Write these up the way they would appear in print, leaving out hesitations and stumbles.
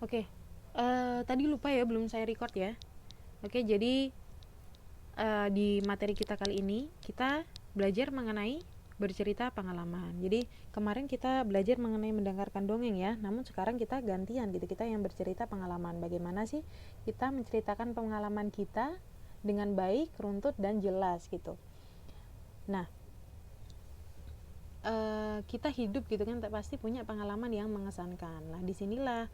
Oke, tadi lupa ya, belum saya record ya. Oke, jadi di materi kita kali ini kita belajar mengenai bercerita pengalaman. Jadi kemarin kita belajar mengenai mendengarkan dongeng ya, namun sekarang kita gantian gitu, kita yang bercerita pengalaman. Bagaimana sih kita menceritakan pengalaman kita dengan baik, runtut, dan jelas gitu. Nah, kita hidup gitu kan, pasti punya pengalaman yang mengesankan. Nah, disinilah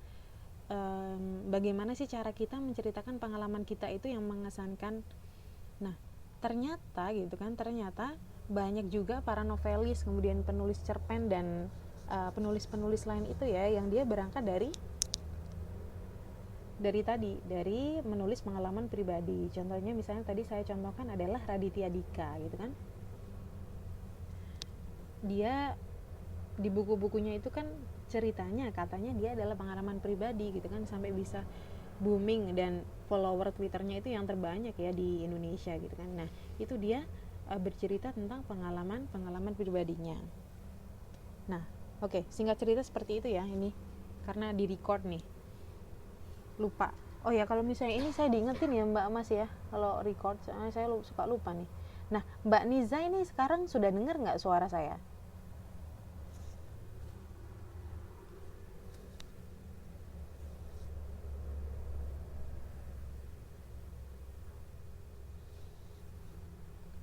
bagaimana sih cara kita menceritakan pengalaman kita itu yang mengesankan. Nah, ternyata gitu kan, ternyata banyak juga para novelis, kemudian penulis cerpen dan penulis-penulis lain itu ya, yang dia berangkat dari menulis pengalaman pribadi. Contohnya misalnya tadi saya contohkan adalah Raditya Dika gitu kan. Dia di buku-bukunya itu kan ceritanya katanya dia adalah pengalaman pribadi gitu kan, sampai bisa booming dan follower Twitternya itu yang terbanyak ya di Indonesia gitu kan. Nah, itu dia bercerita tentang pengalaman pribadinya. Nah, oke, singkat cerita seperti itu ya ini, karena di record nih. Lupa. Oh ya, kalau misalnya ini saya diingetin ya Mbak Mas ya, kalau record saya suka lupa nih. Nah, Mbak Niza ini sekarang sudah dengar nggak suara saya?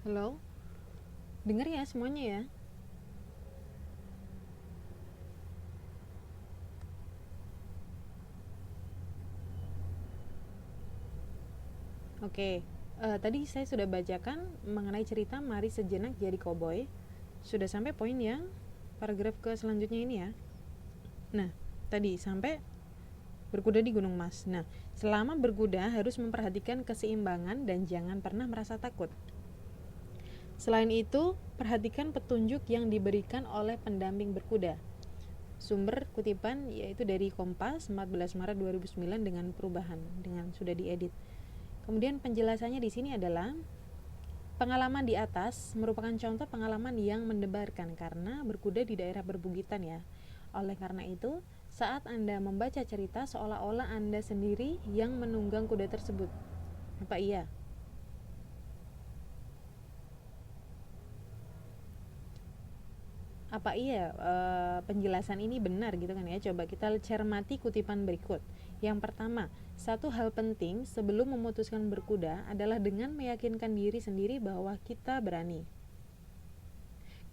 Halo? Dengar ya semuanya ya? Oke, tadi saya sudah bacakan mengenai cerita Mari Sejenak Jadi Koboi. Sudah sampai poin yang paragraf ke selanjutnya ini ya. Nah, tadi sampai berkuda di Gunung Mas. Nah, selama berkuda harus memperhatikan keseimbangan dan jangan pernah merasa takut. Selain itu, perhatikan petunjuk yang diberikan oleh pendamping berkuda. Sumber kutipan yaitu dari Kompas 14 Maret 2009 dengan perubahan, dengan sudah diedit. Kemudian penjelasannya di sini adalah pengalaman di atas merupakan contoh pengalaman yang mendebarkan karena berkuda di daerah berbukitan ya. Oleh karena itu, saat Anda membaca cerita seolah-olah Anda sendiri yang menunggang kuda tersebut. Apa iya? Apa iya penjelasan ini benar gitu kan ya? Coba kita cermati kutipan berikut. Yang pertama, satu hal penting sebelum memutuskan berkuda adalah dengan meyakinkan diri sendiri bahwa kita berani.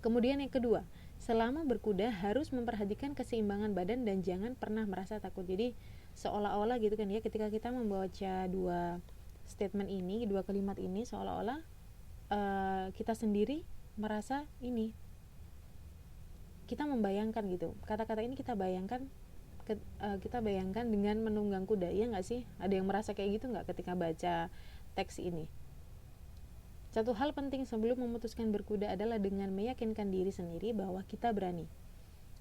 Kemudian yang kedua, selama berkuda harus memperhatikan keseimbangan badan dan jangan pernah merasa takut. Jadi seolah-olah gitu kan ya, ketika kita membaca dua statement ini, dua kalimat ini, seolah-olah kita sendiri merasa ini, kita membayangkan gitu, kata-kata ini kita bayangkan dengan menunggang kuda. Iya nggak sih? Ada yang merasa kayak gitu nggak ketika baca teks ini? Satu hal penting sebelum memutuskan berkuda adalah dengan meyakinkan diri sendiri bahwa kita berani.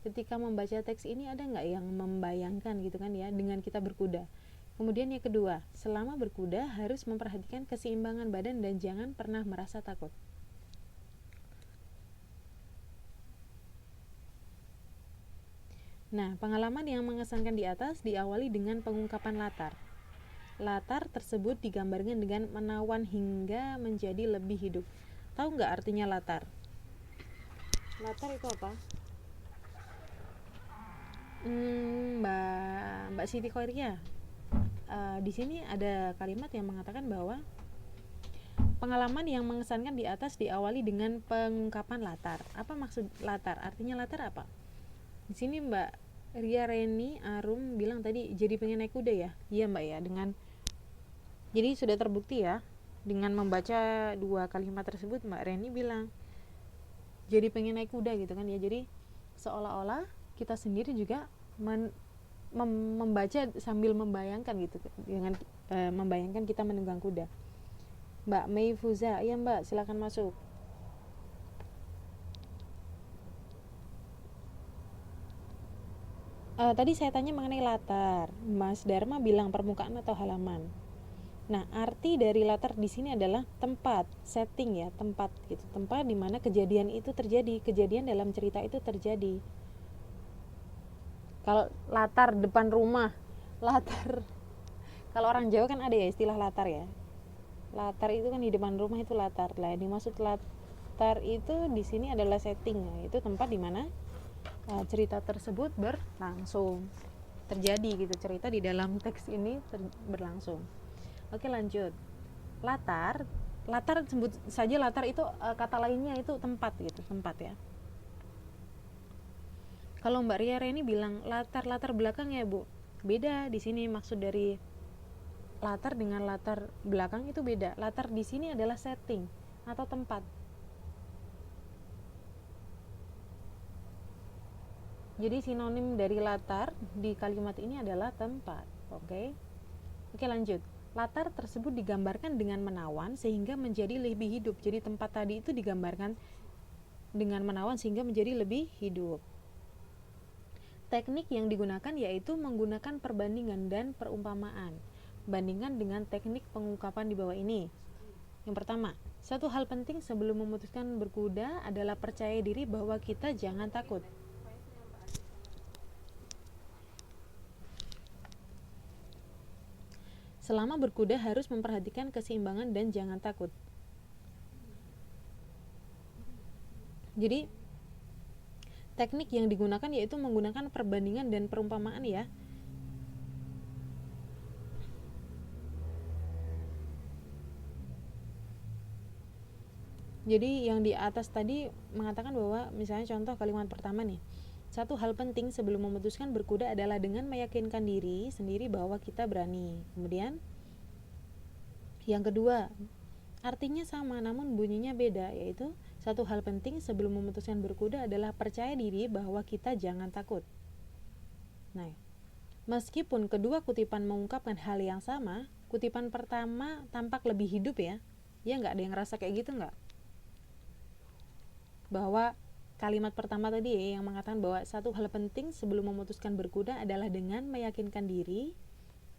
Ketika membaca teks ini ada nggak yang membayangkan gitu kan ya dengan kita berkuda? Kemudian yang kedua, selama berkuda harus memperhatikan keseimbangan badan dan jangan pernah merasa takut. Nah, pengalaman yang mengesankan di atas diawali dengan pengungkapan latar. Latar tersebut digambarkan dengan menawan hingga menjadi lebih hidup. Tahu nggak artinya latar? Latar itu apa? Mbak Siti Khoiria, di sini ada kalimat yang mengatakan bahwa pengalaman yang mengesankan di atas diawali dengan pengungkapan latar. Apa maksud latar? Artinya latar apa? Di sini Mbak Ria Reni Arum bilang tadi jadi pengen naik kuda ya. Iya Mbak ya, jadi sudah terbukti ya dengan membaca dua kalimat tersebut. Mbak Reni bilang jadi pengen naik kuda gitu kan ya. Jadi seolah-olah kita sendiri juga membaca sambil membayangkan gitu, dengan membayangkan kita menunggang kuda. Mbak Mei Fuza, iya Mbak, silakan masuk. Tadi saya tanya mengenai latar, Mas Dharma bilang permukaan atau halaman. Nah, arti dari latar di sini adalah tempat, setting ya, tempat gitu, tempat di mana kejadian itu terjadi, kejadian dalam cerita itu terjadi. Kalau latar depan rumah, latar. Kalau orang Jawa kan ada ya istilah latar ya. Latar itu kan di depan rumah itu latar. Lah dimaksud latar itu di sini adalah setting. Nah, itu tempat di mana cerita tersebut berlangsung. Terjadi gitu, cerita di dalam teks ini berlangsung. Oke, lanjut. Latar sebut saja latar itu kata lainnya itu tempat gitu, tempat ya. Kalau Mbak Ria ini bilang latar belakang ya Bu, beda di sini maksud dari latar dengan latar belakang itu beda. Latar di sini adalah setting atau tempat. Jadi sinonim dari latar di kalimat ini adalah tempat. Oke, lanjut. Latar tersebut digambarkan dengan menawan sehingga menjadi lebih hidup. Jadi tempat tadi itu digambarkan dengan menawan sehingga menjadi lebih hidup. Teknik yang digunakan yaitu menggunakan perbandingan dan perumpamaan. Bandingkan dengan teknik pengungkapan di bawah ini. Yang pertama, satu hal penting sebelum memutuskan berkuda adalah percaya diri bahwa kita jangan takut. Selama berkuda harus memperhatikan keseimbangan dan jangan takut. Jadi teknik yang digunakan yaitu menggunakan perbandingan dan perumpamaan ya. Jadi yang di atas tadi mengatakan bahwa misalnya contoh kalimat pertama nih. Satu hal penting sebelum memutuskan berkuda adalah dengan meyakinkan diri sendiri bahwa kita berani. Kemudian yang kedua, artinya sama namun bunyinya beda, yaitu satu hal penting sebelum memutuskan berkuda adalah percaya diri bahwa kita jangan takut. Nah, meskipun kedua kutipan mengungkapkan hal yang sama, kutipan pertama tampak lebih hidup ya. Ya nggak ada yang ngerasa kayak gitu nggak? Bahwa kalimat pertama tadi ya, yang mengatakan bahwa satu hal penting sebelum memutuskan berkuda adalah dengan meyakinkan diri,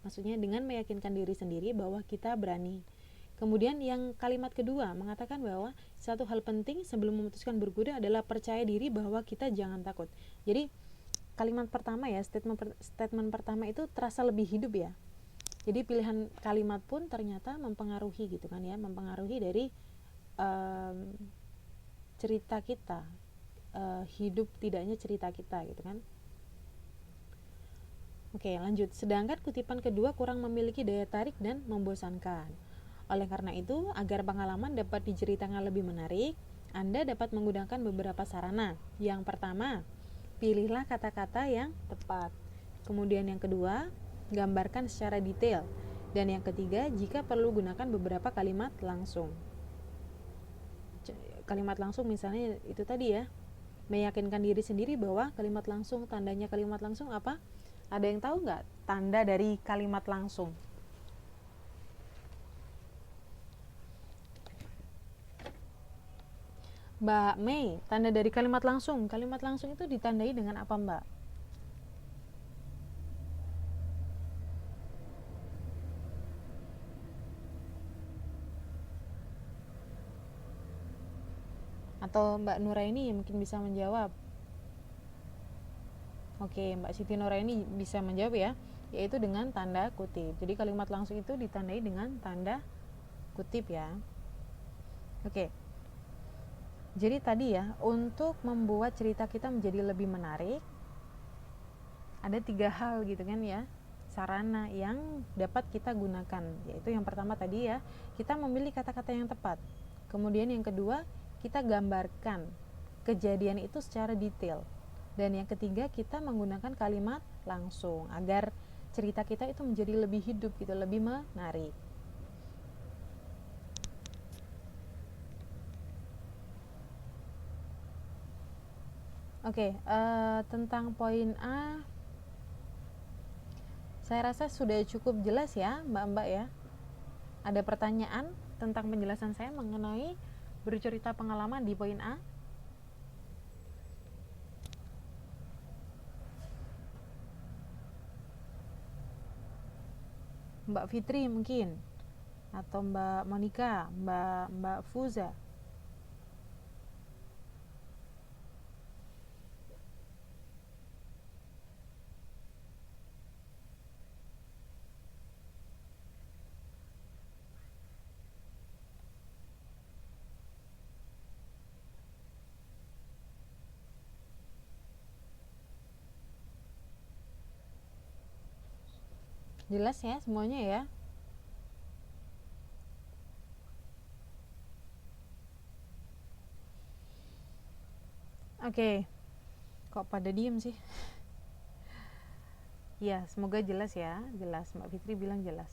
maksudnya dengan meyakinkan diri sendiri bahwa kita berani. Kemudian yang kalimat kedua mengatakan bahwa satu hal penting sebelum memutuskan berkuda adalah percaya diri bahwa kita jangan takut. Jadi kalimat pertama ya, statement pertama itu terasa lebih hidup ya. Jadi pilihan kalimat pun ternyata mempengaruhi gitu kan ya, mempengaruhi dari cerita kita, hidup tidaknya cerita kita gitu kan. Oke, lanjut. Sedangkan kutipan kedua kurang memiliki daya tarik dan membosankan. Oleh karena itu, agar pengalaman dapat diceritakan lebih menarik, Anda dapat menggunakan beberapa sarana. Yang pertama, pilihlah kata-kata yang tepat. Kemudian yang kedua, gambarkan secara detail. Dan yang ketiga, jika perlu gunakan beberapa kalimat langsung. Kalimat langsung misalnya itu tadi ya, meyakinkan diri sendiri bahwa kalimat langsung, tandanya kalimat langsung apa? Ada yang tahu nggak tanda dari kalimat langsung? Mbak Mei, tanda dari kalimat langsung. Kalimat langsung itu ditandai dengan apa, Mbak? Atau Mbak Nuraini mungkin bisa menjawab. Oke, Mbak Siti Nuraini bisa menjawab ya, yaitu dengan tanda kutip. Jadi kalimat langsung itu ditandai dengan tanda kutip ya. Oke. Jadi tadi ya, untuk membuat cerita kita menjadi lebih menarik, ada 3 hal gitu kan ya, sarana yang dapat kita gunakan. Yaitu yang pertama tadi ya, kita memilih kata-kata yang tepat. Kemudian yang kedua, kita gambarkan kejadian itu secara detail. Dan yang ketiga, kita menggunakan kalimat langsung agar cerita kita itu menjadi lebih hidup gitu, lebih menarik. Oke, tentang poin A saya rasa sudah cukup jelas ya Mbak-mbak ya. Ada pertanyaan tentang penjelasan saya mengenai bercerita pengalaman di poin A? Mbak Fitri mungkin, atau Mbak Monica, Mbak Fuza. Jelas ya semuanya ya? Oke, kok pada diem sih? Ya, semoga jelas ya. Jelas, Mbak Fitri bilang jelas.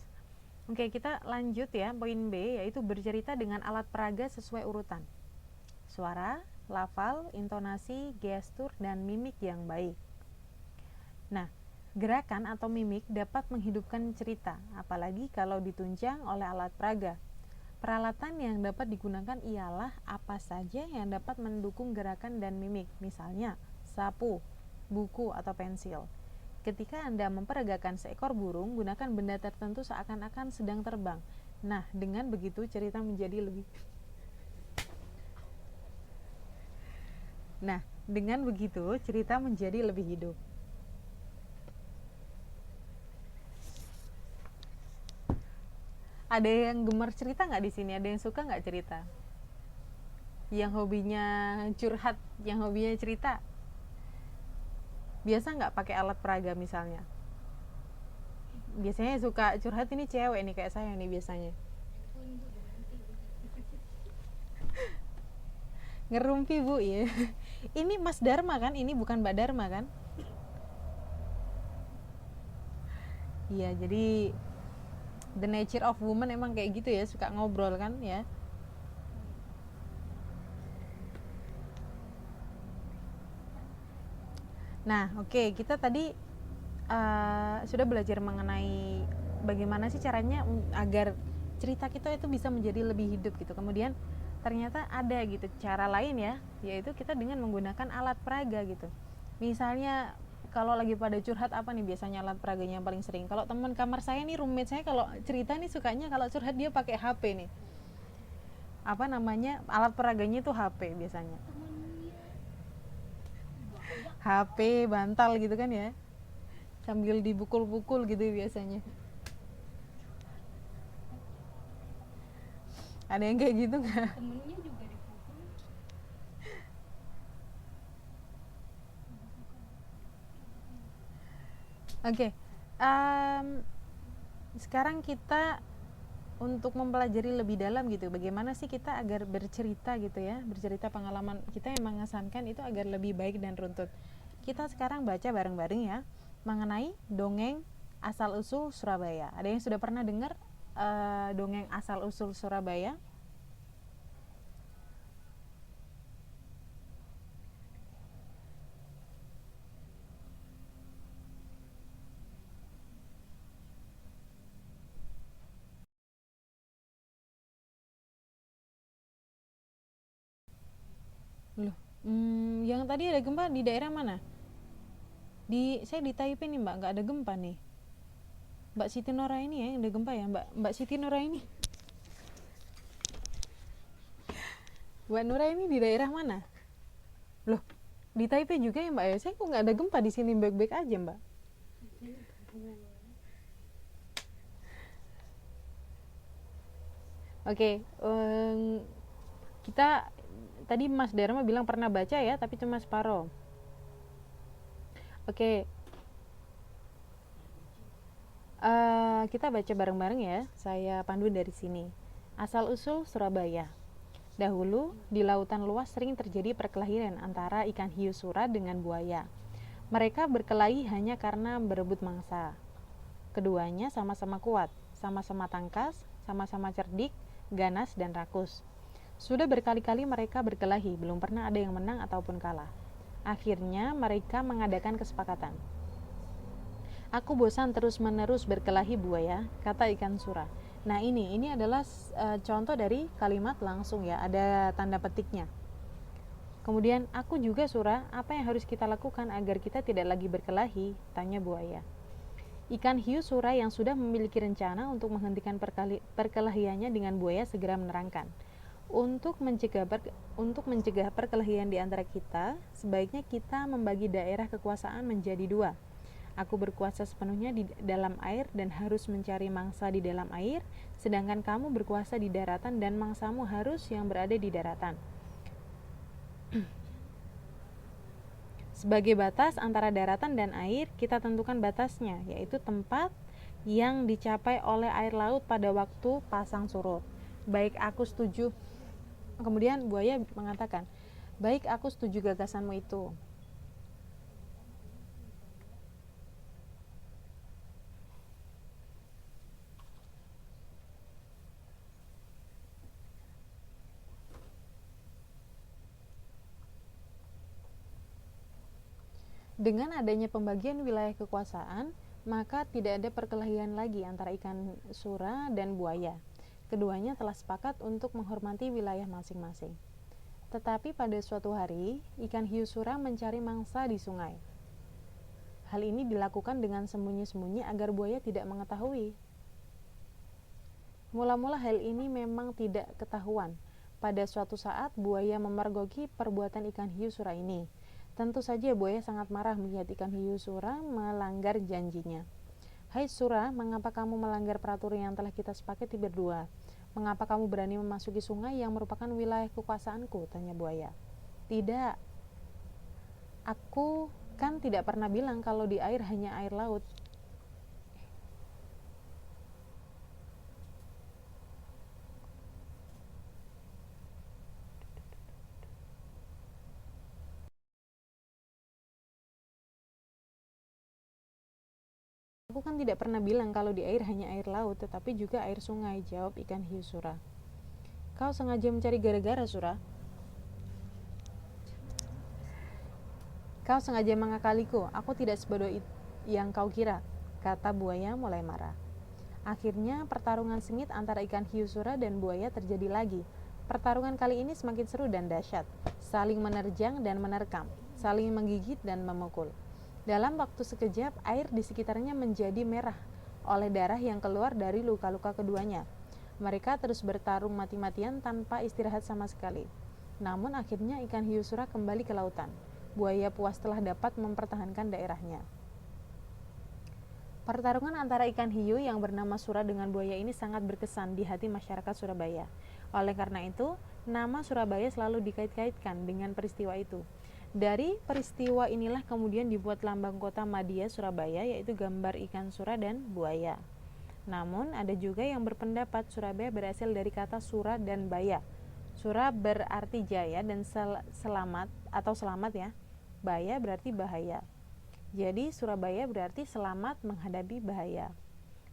Oke, kita lanjut ya. Poin B, yaitu bercerita dengan alat peraga sesuai urutan. Suara, lafal, intonasi, gestur, dan mimik yang baik. Nah, gerakan atau mimik dapat menghidupkan cerita, apalagi kalau ditunjang oleh alat peraga. Peralatan yang dapat digunakan ialah apa saja yang dapat mendukung gerakan dan mimik, misalnya sapu, buku, atau pensil. Ketika Anda memperagakan seekor burung, gunakan benda tertentu seakan-akan sedang terbang. Nah, dengan begitu cerita menjadi lebih Nah, dengan begitu cerita menjadi lebih hidup. Ada yang gemar cerita nggak di sini? Ada yang suka nggak cerita? Yang hobinya curhat, yang hobinya cerita? Biasa nggak pakai alat peraga misalnya? Biasanya suka curhat ini cewek nih kayak saya nih biasanya. Ngerumpi bu ya. Ini Mas Dharma kan? Ini bukan Mbak Dharma kan? Iya, jadi the nature of woman emang kayak gitu ya, suka ngobrol kan ya. Nah, oke, kita tadi sudah belajar mengenai bagaimana sih caranya agar cerita kita itu bisa menjadi lebih hidup gitu. Kemudian ternyata ada gitu cara lain ya, yaitu kita dengan menggunakan alat peraga gitu. Misalnya kalau lagi pada curhat apa nih biasanya alat peraganya yang paling sering? Kalau teman kamar saya nih, roommate saya kalau cerita nih sukanya kalau curhat dia pakai HP nih. Apa namanya? Alat peraganya itu HP biasanya. HP, bantal gitu kan ya. Sambil dibukul-bukul gitu biasanya. Ada yang kayak gitu nggak? Oke, sekarang kita untuk mempelajari lebih dalam gitu, bagaimana sih kita agar bercerita gitu ya, bercerita pengalaman kita yang mengesankan itu agar lebih baik dan runtut. Kita sekarang baca bareng-bareng ya mengenai dongeng asal usul Surabaya. Ada yang sudah pernah dengar dongeng asal usul Surabaya? Loh, yang tadi ada gempa di daerah mana? Saya di Taipei nih mbak, nggak ada gempa nih. Mbak Siti Nora ini ya yang ada gempa ya, Mbak Siti Nora ini. Mbak Nora ini di daerah mana? Loh, di Taipei juga ya mbak ya? Saya kok nggak ada gempa di sini, baik-baik aja mbak. Oke, kita tadi Mas Dharma bilang pernah baca ya, tapi cuma separoh. Oke, kita baca bareng-bareng ya. Saya pandu dari sini. Asal usul Surabaya. Dahulu, di lautan luas sering terjadi perkelahian antara ikan hiu sura dengan buaya. Mereka berkelahi hanya karena berebut mangsa. Keduanya sama-sama kuat, sama-sama tangkas, sama-sama cerdik, ganas, dan rakus. Sudah berkali-kali mereka berkelahi, belum pernah ada yang menang ataupun kalah. Akhirnya mereka mengadakan kesepakatan. Aku bosan terus-menerus berkelahi buaya, kata ikan sura. Nah ini adalah contoh dari kalimat langsung ya, ada tanda petiknya. Kemudian, aku juga sura, apa yang harus kita lakukan agar kita tidak lagi berkelahi? Tanya buaya. Ikan hiu sura yang sudah memiliki rencana untuk menghentikan perkelahiannya dengan buaya segera menerangkan. Untuk mencegah perkelahian di antara kita, sebaiknya kita membagi daerah kekuasaan menjadi dua. Aku berkuasa sepenuhnya di dalam air dan harus mencari mangsa di dalam air, sedangkan kamu berkuasa di daratan dan mangsamu harus yang berada di daratan. Sebagai batas antara daratan dan air, kita tentukan batasnya, yaitu tempat yang dicapai oleh air laut pada waktu pasang surut. Baik, aku setuju. Kemudian buaya mengatakan, baik, aku setuju gagasanmu itu. Dengan adanya pembagian wilayah kekuasaan, maka tidak ada perkelahian lagi antara ikan sura dan buaya. Keduanya telah sepakat untuk menghormati wilayah masing-masing. Tetapi pada suatu hari, ikan hiu sura mencari mangsa di sungai. Hal ini dilakukan dengan sembunyi-sembunyi agar buaya tidak mengetahui. Mula-mula hal ini memang tidak ketahuan. Pada suatu saat, buaya memergoki perbuatan ikan hiu sura ini. Tentu saja buaya sangat marah melihat ikan hiu sura melanggar janjinya. Hai sura, mengapa kamu melanggar peraturan yang telah kita sepakati berdua? Mengapa kamu berani memasuki sungai yang merupakan wilayah kekuasaanku? Tanya buaya. Tidak, aku kan tidak pernah bilang kalau di air hanya air laut. Aku kan tidak pernah bilang kalau di air hanya air laut, tetapi juga air sungai, jawab ikan hiu sura. Kau sengaja mencari gara-gara, Sura. Kau sengaja mengakaliku. Aku tidak sebodoh yang kau kira, kata buaya mulai marah. Akhirnya pertarungan sengit antara ikan hiu sura dan buaya terjadi lagi. Pertarungan kali ini semakin seru dan dahsyat, saling menerjang dan menerkam, saling menggigit dan memukul. Dalam waktu sekejap, air di sekitarnya menjadi merah oleh darah yang keluar dari luka-luka keduanya. Mereka terus bertarung mati-matian tanpa istirahat sama sekali. Namun akhirnya ikan hiu sura kembali ke lautan. Buaya puas telah dapat mempertahankan daerahnya. Pertarungan antara ikan hiu yang bernama Sura dengan buaya ini sangat berkesan di hati masyarakat Surabaya. Oleh karena itu, nama Surabaya selalu dikait-kaitkan dengan peristiwa itu. Dari peristiwa inilah kemudian dibuat lambang kota Madya Surabaya, yaitu gambar ikan sura dan buaya. Namun, ada juga yang berpendapat Surabaya berasal dari kata sura dan baya. Sura berarti jaya dan selamat atau selamat ya. Baya berarti bahaya. Jadi Surabaya berarti selamat menghadapi bahaya.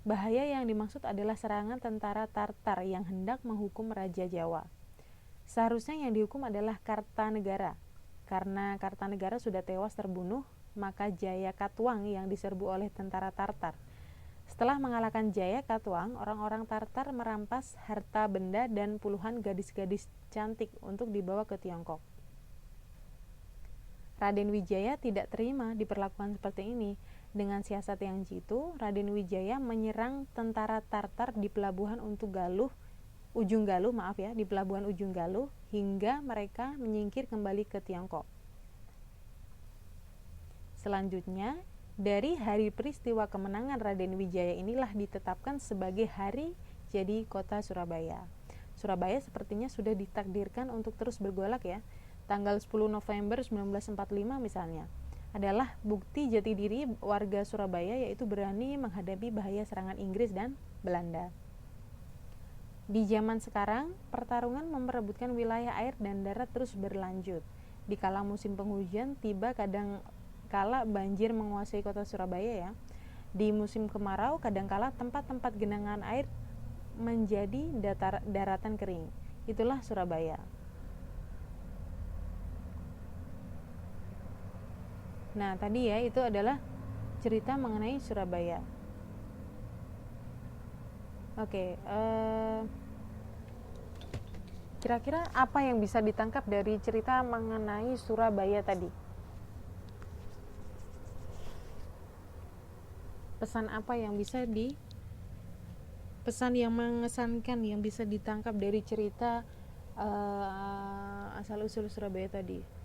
Bahaya yang dimaksud adalah serangan tentara Tartar yang hendak menghukum Raja Jawa. Seharusnya yang dihukum adalah Kartanegara. Karena Kartanegara sudah tewas terbunuh, maka Jaya Katuang yang diserbu oleh tentara Tartar. Setelah mengalahkan Jaya Katuang, orang-orang Tartar merampas harta benda dan puluhan gadis-gadis cantik untuk dibawa ke Tiongkok. Raden Wijaya tidak terima diperlakukan seperti ini. Dengan siasat yang jitu, Raden Wijaya menyerang tentara Tartar di pelabuhan Ujung Galuh, di pelabuhan Ujung Galuh hingga mereka menyingkir kembali ke Tiongkok. Selanjutnya, dari hari peristiwa kemenangan Raden Wijaya inilah ditetapkan sebagai hari jadi kota Surabaya. Surabaya sepertinya sudah ditakdirkan untuk terus bergolak ya. Tanggal 10 November 1945 misalnya adalah bukti jati diri warga Surabaya, yaitu berani menghadapi bahaya serangan Inggris dan Belanda. Di zaman sekarang, pertarungan memperebutkan wilayah air dan darat terus berlanjut. Di kala musim penghujan, tiba kadang kala banjir menguasai kota Surabaya ya. Di musim kemarau, kadangkala tempat-tempat genangan air menjadi daratan kering. Itulah Surabaya. Nah, tadi ya itu adalah cerita mengenai Surabaya. Oke, kira-kira apa yang bisa ditangkap dari cerita mengenai Surabaya tadi? Pesan apa yang bisa pesan yang mengesankan yang bisa ditangkap dari cerita asal-usul Surabaya tadi?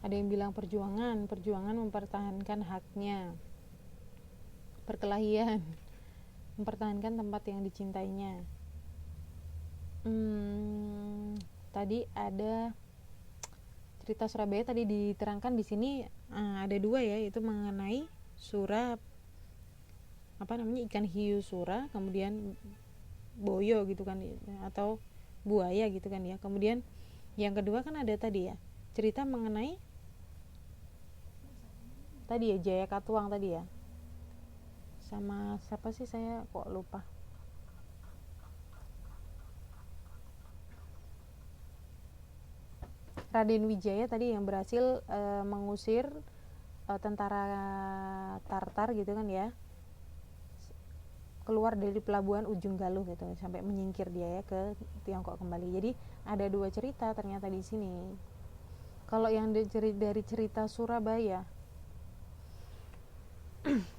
Ada yang bilang perjuangan mempertahankan haknya, perkelahian, mempertahankan tempat yang dicintainya. Tadi ada cerita Surabaya, tadi diterangkan di sini ada dua ya, yaitu mengenai surah ikan hiu surah, kemudian boyo gitu kan, atau buaya gitu kan ya. Kemudian yang kedua kan ada tadi ya, cerita mengenai tadi ya Jaya Katuang tadi ya, sama siapa sih, saya kok lupa. Raden Wijaya tadi yang berhasil mengusir tentara Tartar gitu kan ya, keluar dari pelabuhan Ujung Galuh gitu, sampai menyingkir dia ya ke Tiongkok kembali. Jadi ada dua cerita ternyata di sini. Kalau yang dari cerita Surabaya,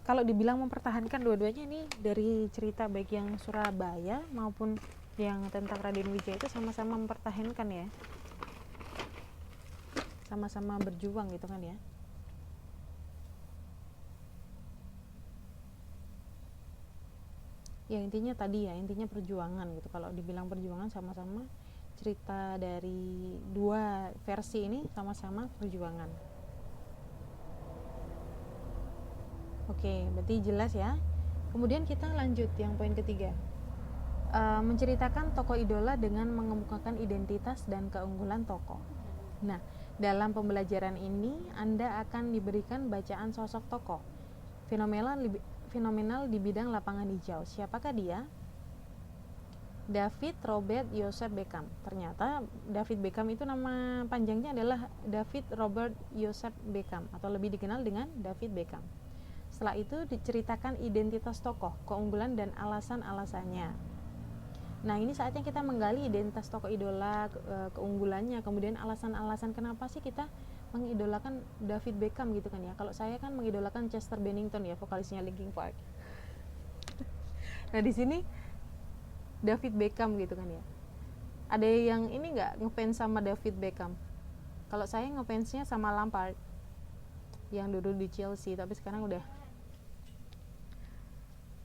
kalau dibilang mempertahankan, dua-duanya ini dari cerita baik yang Surabaya maupun yang tentang Raden Wijaya itu sama-sama mempertahankan ya, sama-sama berjuang gitu kan ya. Ya intinya tadi ya, intinya perjuangan gitu. Kalau dibilang perjuangan, sama-sama cerita dari dua versi ini sama-sama perjuangan. Oke, berarti jelas ya. Kemudian kita lanjut yang poin ketiga, menceritakan tokoh idola dengan mengemukakan identitas dan keunggulan tokoh. Nah, dalam pembelajaran ini Anda akan diberikan bacaan sosok tokoh fenomenal di bidang lapangan hijau. Siapakah dia? David Robert Joseph Beckham. Ternyata David Beckham itu nama panjangnya adalah David Robert Joseph Beckham, atau lebih dikenal dengan David Beckham. Setelah itu diceritakan identitas tokoh, keunggulan dan alasan-alasannya. Nah, ini saatnya kita menggali identitas tokoh idola, keunggulannya, kemudian alasan-alasan kenapa sih kita mengidolakan David Beckham gitu kan ya. Kalau saya kan mengidolakan Chester Bennington ya, vokalisnya Linkin Park. Nah, di sini David Beckham gitu kan ya. Ada yang ini nggak ngefans sama David Beckham? Kalau saya ngefansnya sama Lampard, yang dulu di Chelsea, tapi sekarang udah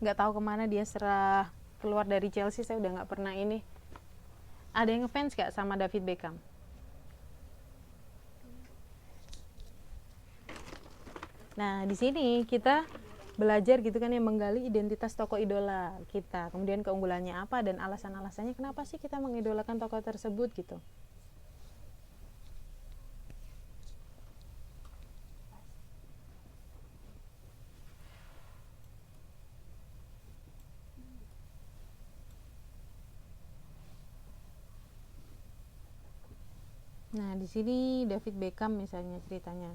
nggak tahu kemana dia setelah keluar dari Chelsea. Saya udah nggak pernah ini. Ada yang ngefans gak sama David Beckham? Nah, di sini kita belajar gitu kan ya, menggali identitas tokoh idola kita, kemudian keunggulannya apa dan alasan-alasannya kenapa sih kita mengidolakan tokoh tersebut gitu. Nah, di sini David Beckham misalnya ceritanya.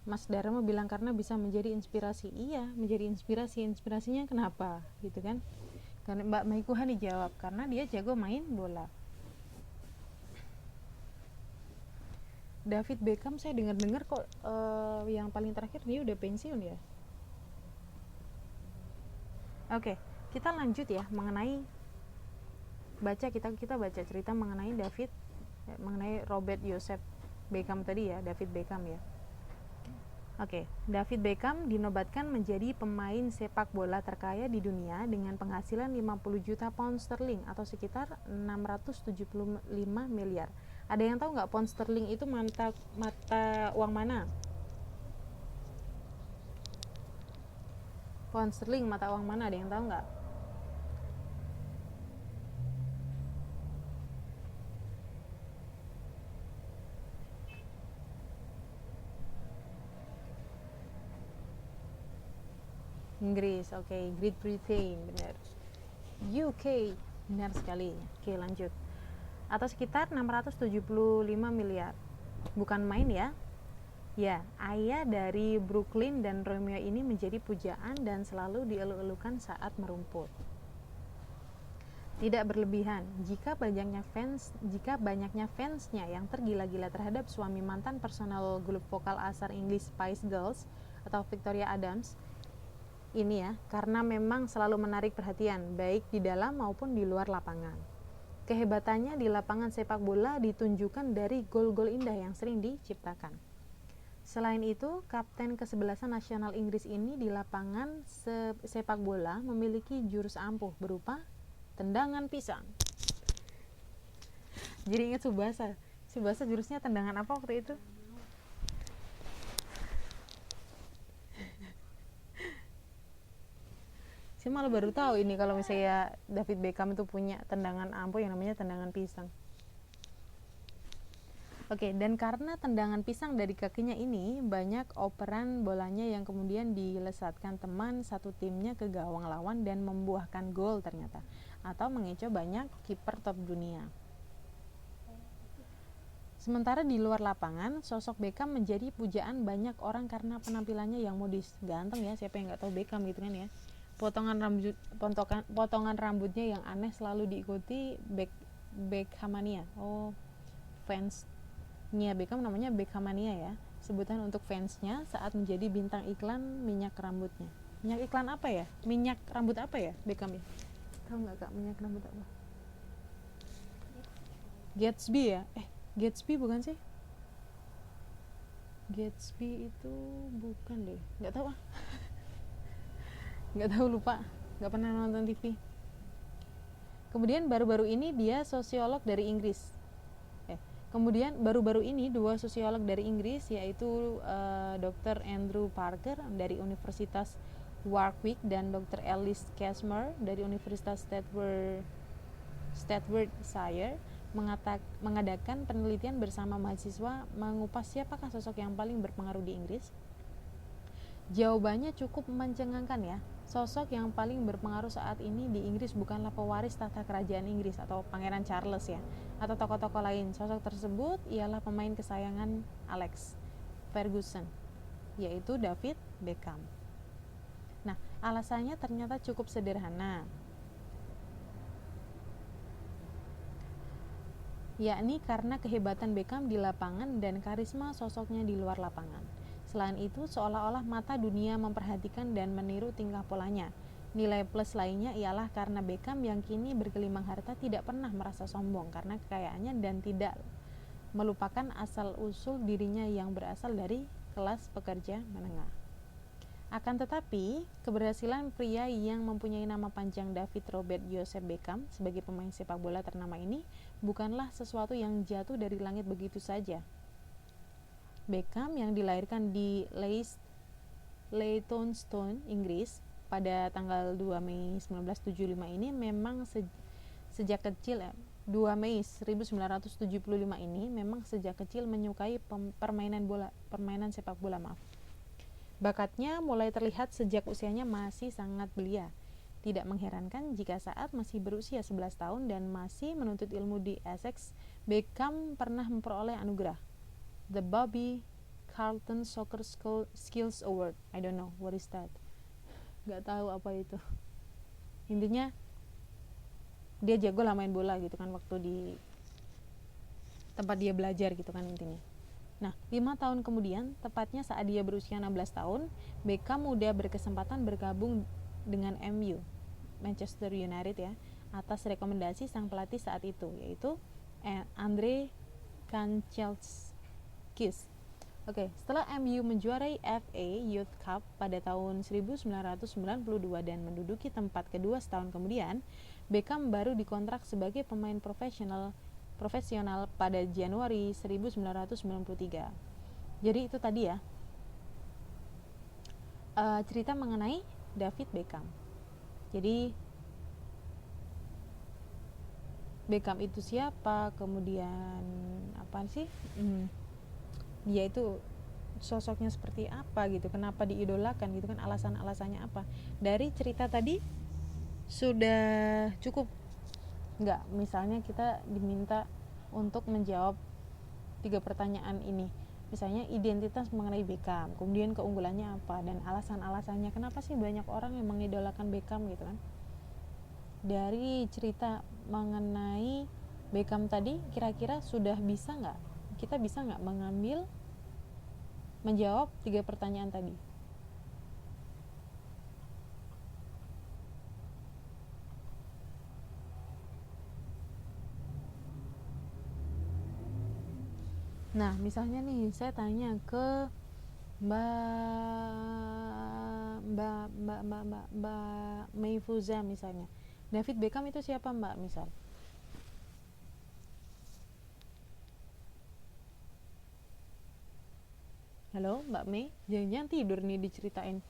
Mas Dharma bilang karena bisa menjadi inspirasi. Iya, menjadi inspirasi. Inspirasinya kenapa? Gitu kan? Karena Mbak Maikuhan dijawab karena dia jago main bola. David Beckham saya dengar-dengar kok yang paling terakhir dia udah pensiun ya. Oke, kita lanjut ya mengenai kita baca cerita mengenai mengenai Robert Joseph Beckham tadi ya, David Beckham ya. Oke, David Beckham dinobatkan menjadi pemain sepak bola terkaya di dunia dengan penghasilan 50 juta pound sterling atau sekitar 675 miliar. Ada yang tahu nggak pound sterling itu mata uang mana? Pound sterling mata uang mana? Ada yang tahu nggak? Inggris, oke. Great Britain, benar. UK, benar sekali. Oke, lanjut. Atau sekitar 675 miliar. Bukan main ya. Ya, ayah dari Brooklyn dan Romeo ini menjadi pujaan dan selalu dieluk-elukan saat merumput. Tidak berlebihan, jika banyaknya fansnya yang tergila-gila terhadap suami mantan personal grup vokal asal Inggris Spice Girls atau Victoria Adams, ini ya, karena memang selalu menarik perhatian baik di dalam maupun di luar lapangan. Kehebatannya di lapangan sepak bola ditunjukkan dari gol-gol indah yang sering diciptakan. Selain itu, kapten kesebelasan nasional Inggris ini di lapangan sepak bola memiliki jurus ampuh berupa tendangan pisang. Jadi ingat Tsubasa. Tsubasa jurusnya tendangan apa waktu itu? Saya malah baru tahu ini kalau misalnya David Beckham itu punya tendangan ampuh yang namanya tendangan pisang. Oke, dan karena tendangan pisang dari kakinya ini, banyak operan bolanya yang kemudian dilesatkan teman satu timnya ke gawang lawan dan membuahkan gol ternyata, atau mengecoh banyak kiper top dunia. Sementara di luar lapangan, sosok Beckham menjadi pujaan banyak orang karena penampilannya yang modis. Ganteng ya, siapa yang nggak tahu Beckham gitu kan ya. Potongan rambutnya yang aneh selalu diikuti Beckhamania. Oh, fans Nia Beckham namanya Beckhamania ya, sebutan untuk fansnya saat menjadi bintang iklan minyak rambutnya. Minyak iklan apa ya? Minyak rambut apa ya Beckham ya? Tahu nggak kak minyak rambut apa? Gatsby ya? Gatsby bukan sih? Gatsby itu bukan deh, nggak tahu ah. Nggak tahu, lupa, nggak pernah nonton TV. Kemudian baru-baru ini dia sosiolog dari Inggris. Kemudian baru-baru ini dua sosiolog dari Inggris yaitu Dr. Andrew Parker dari Universitas Warwick dan Dr. Alice Casmer dari Universitas Staffordshire mengadakan penelitian bersama mahasiswa mengupas siapakah sosok yang paling berpengaruh di Inggris. Jawabannya cukup mencengangkan ya. Sosok yang paling berpengaruh saat ini di Inggris bukanlah pewaris tahta kerajaan Inggris atau Pangeran Charles ya, atau tokoh-tokoh lain. Sosok tersebut ialah pemain kesayangan Alex Ferguson, yaitu David Beckham. Nah, alasannya ternyata cukup sederhana, yakni karena kehebatan Beckham di lapangan dan karisma sosoknya di luar lapangan. Selain itu, seolah-olah mata dunia memperhatikan dan meniru tingkah polanya. Nilai plus lainnya ialah karena Beckham yang kini bergelimang harta tidak pernah merasa sombong karena kekayaannya dan tidak melupakan asal-usul dirinya yang berasal dari kelas pekerja menengah. Akan tetapi, keberhasilan pria yang mempunyai nama panjang David Robert Joseph Beckham sebagai pemain sepak bola ternama ini bukanlah sesuatu yang jatuh dari langit begitu saja. Beckham yang dilahirkan di Leytonstone, Inggris pada tanggal 2 Mei 1975 ini memang sejak kecil 2 Mei 1975 ini memang sejak kecil menyukai permainan sepak bola. Bakatnya mulai terlihat sejak usianya masih sangat belia. Tidak mengherankan jika saat masih berusia 11 tahun dan masih menuntut ilmu di Essex, Beckham pernah memperoleh anugerah The Bobby Charlton Soccer Skills Award. I don't know what is that. Gak tahu apa itu. Intinya dia jago lah main bola gitu kan waktu di tempat dia belajar gitu kan intinya. Nah, 5 tahun kemudian, tepatnya saat dia berusia 16 tahun, Beckham muda berkesempatan bergabung dengan MU, Manchester United ya, atas rekomendasi sang pelatih saat itu, yaitu Andre Kanchelskis. Setelah MU menjuarai FA Youth Cup pada tahun 1992 dan menduduki tempat kedua setahun kemudian, Beckham baru dikontrak sebagai pemain profesional pada Januari 1993. Jadi itu tadi ya cerita mengenai David Beckham. Jadi Beckham itu siapa, kemudian apa sih dia itu sosoknya seperti apa gitu, kenapa diidolakan gitu kan, alasan-alasannya apa. Dari cerita tadi sudah cukup nggak? Misalnya kita diminta untuk menjawab 3 pertanyaan ini, misalnya identitas mengenai Beckham, kemudian keunggulannya apa, dan alasan-alasannya kenapa sih banyak orang yang mengidolakan Beckham gitu kan. Dari cerita mengenai Beckham tadi, kira-kira sudah bisa nggak, kita bisa nggak menjawab 3 pertanyaan tadi? Nah, misalnya nih saya tanya ke Mbak Mayfuza misalnya. David Beckham itu siapa Mbak misal? Halo Mbak May, jangan-jangan tidur nih diceritain.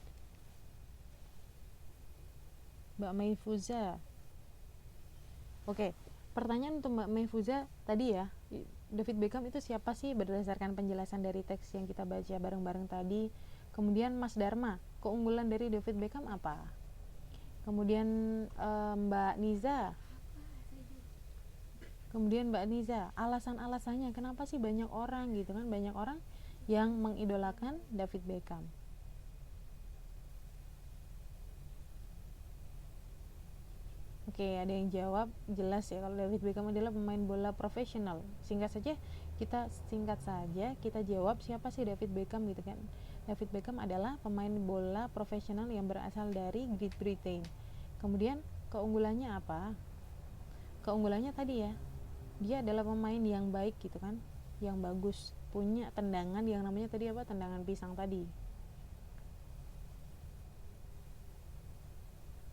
Mbak Mayfuza. Oke, pertanyaan untuk Mbak Mayfuza tadi ya, David Beckham itu siapa sih berdasarkan penjelasan dari teks yang kita baca bareng-bareng tadi. Kemudian Mas Dharma, keunggulan dari David Beckham apa? Kemudian Mbak Niza, alasan-alasannya kenapa sih banyak orang gitu kan, banyak orang yang mengidolakan David Beckham. Oke, ada yang jawab jelas ya kalau David Beckham adalah pemain bola profesional. Singkat saja kita jawab siapa sih David Beckham gitu kan. David Beckham adalah pemain bola profesional yang berasal dari Great Britain. Kemudian keunggulannya apa? Keunggulannya tadi ya, dia adalah pemain yang baik gitu kan, yang bagus, punya tendangan yang namanya tadi apa? Tendangan pisang tadi.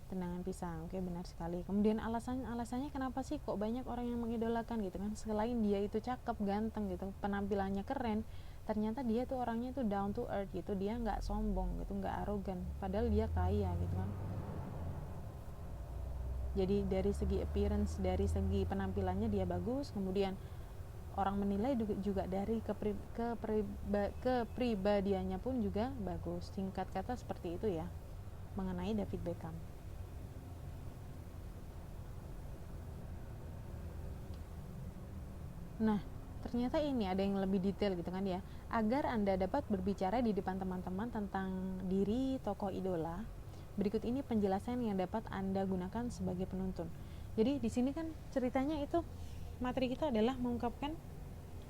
Tendangan pisang, oke, benar sekali. Kemudian alasannya kenapa sih kok banyak orang yang mengidolakan gitu kan, selain dia itu cakep, ganteng gitu, penampilannya keren, ternyata dia tuh orangnya tuh down to earth gitu, dia nggak sombong gitu, nggak arogan, padahal dia kaya gitu kan. Jadi dari segi appearance, dari segi penampilannya dia bagus, kemudian orang menilai juga dari kepribadiannya pun juga bagus. Singkat kata seperti itu ya mengenai David Beckham. Nah, ternyata ini ada yang lebih detail gitu kan ya. Agar Anda dapat berbicara di depan teman-teman tentang diri tokoh idola, berikut ini penjelasan yang dapat Anda gunakan sebagai penuntun. Jadi di sini kan ceritanya itu, materi kita adalah mengungkapkan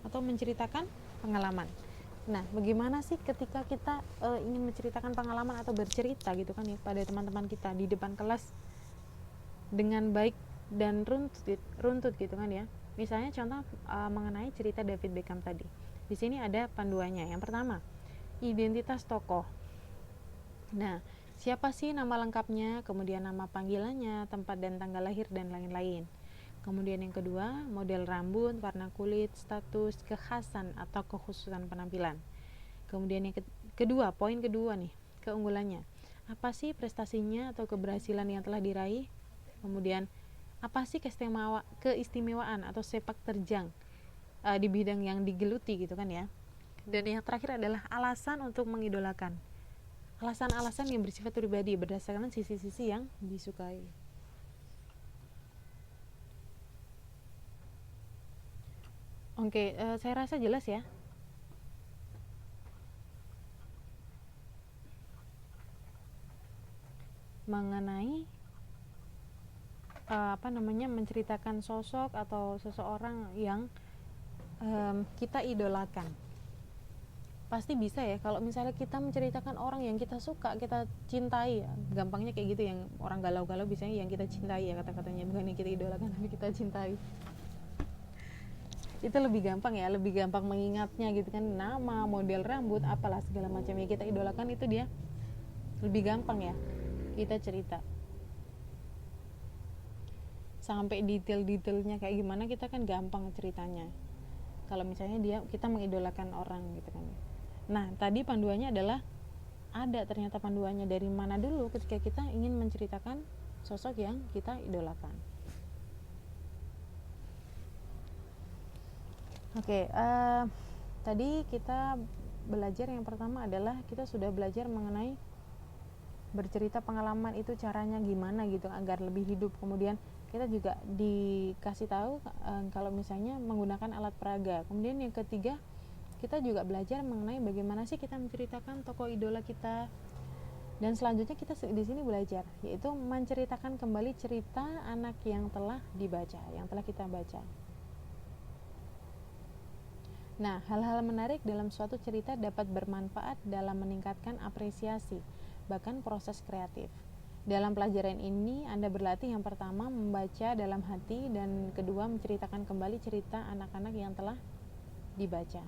atau menceritakan pengalaman. Nah, bagaimana sih ketika kita ingin menceritakan pengalaman atau bercerita gitu kan ya pada teman-teman kita di depan kelas dengan baik dan runtut gitu kan ya. Misalnya contoh mengenai cerita David Beckham tadi. Di sini ada panduannya. Yang pertama, identitas tokoh. Nah, siapa sih nama lengkapnya, kemudian nama panggilannya, tempat dan tanggal lahir dan lain-lain. Kemudian yang kedua, model rambut, warna kulit, status, kekhasan atau kekhususan penampilan. Kemudian yang kedua, poin kedua nih, keunggulannya. Apa sih prestasinya atau keberhasilan yang telah diraih? Kemudian apa sih keistimewaan atau sepak terjang di bidang yang digeluti gitu kan ya. Dan yang terakhir adalah alasan untuk mengidolakan, alasan-alasan yang bersifat pribadi berdasarkan sisi-sisi yang disukai. Oke, saya rasa jelas ya. Mengenai menceritakan sosok atau seseorang yang kita idolakan. Pasti bisa ya kalau misalnya kita menceritakan orang yang kita suka, kita cintai ya. Gampangnya kayak gitu, yang orang galau-galau biasanya yang kita cintai ya, kata-katanya, bukan yang kita idolakan tapi kita cintai. Itu lebih gampang ya, lebih gampang mengingatnya gitu kan, nama, model rambut, apalah segala macam yang kita idolakan itu dia lebih gampang ya kita cerita. Sampai detail-detailnya kayak gimana kita kan gampang ceritanya kalau misalnya kita mengidolakan orang gitu kan. Nah, tadi panduannya adalah ada ternyata panduannya dari mana dulu ketika kita ingin menceritakan sosok yang kita idolakan. Oke, tadi kita belajar yang pertama adalah kita sudah belajar mengenai bercerita pengalaman itu caranya gimana gitu agar lebih hidup. Kemudian kita juga dikasih tahu kalau misalnya menggunakan alat peraga. Kemudian yang ketiga, kita juga belajar mengenai bagaimana sih kita menceritakan tokoh idola kita. Dan selanjutnya kita di sini belajar yaitu menceritakan kembali cerita anak yang telah dibaca, yang telah kita baca. Nah, hal-hal menarik dalam suatu cerita dapat bermanfaat dalam meningkatkan apresiasi, bahkan proses kreatif. Dalam pelajaran ini, Anda berlatih yang pertama membaca dalam hati dan kedua menceritakan kembali cerita anak-anak yang telah dibaca.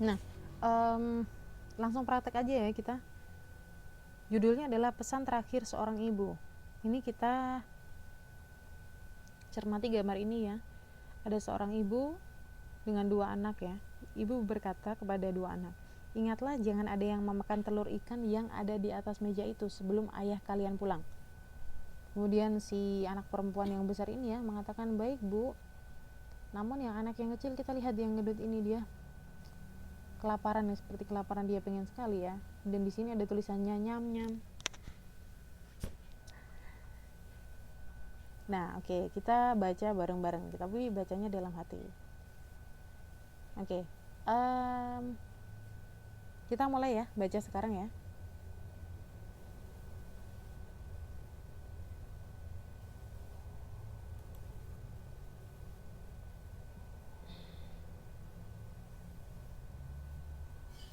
Nah, langsung praktek aja ya kita. Judulnya adalah Pesan Terakhir Seorang Ibu. Ini kita cermati gambar ini ya. Ada seorang ibu dengan 2 anak ya. Ibu berkata kepada 2 anak, "Ingatlah jangan ada yang memakan telur ikan yang ada di atas meja itu sebelum ayah kalian pulang." Kemudian si anak perempuan yang besar ini ya mengatakan, "Baik Bu, namun yang anak yang kecil kita lihat yang gendut ini dia kelaparan ya, seperti kelaparan dia pengen sekali ya. Dan di sini ada tulisannya nyam nyam." Nah, oke, kita baca bareng-bareng. Tapi bacanya dalam hati. Oke. Kita mulai ya, baca sekarang ya.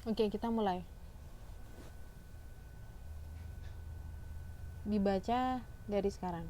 Oke, kita mulai. Dibaca dari sekarang.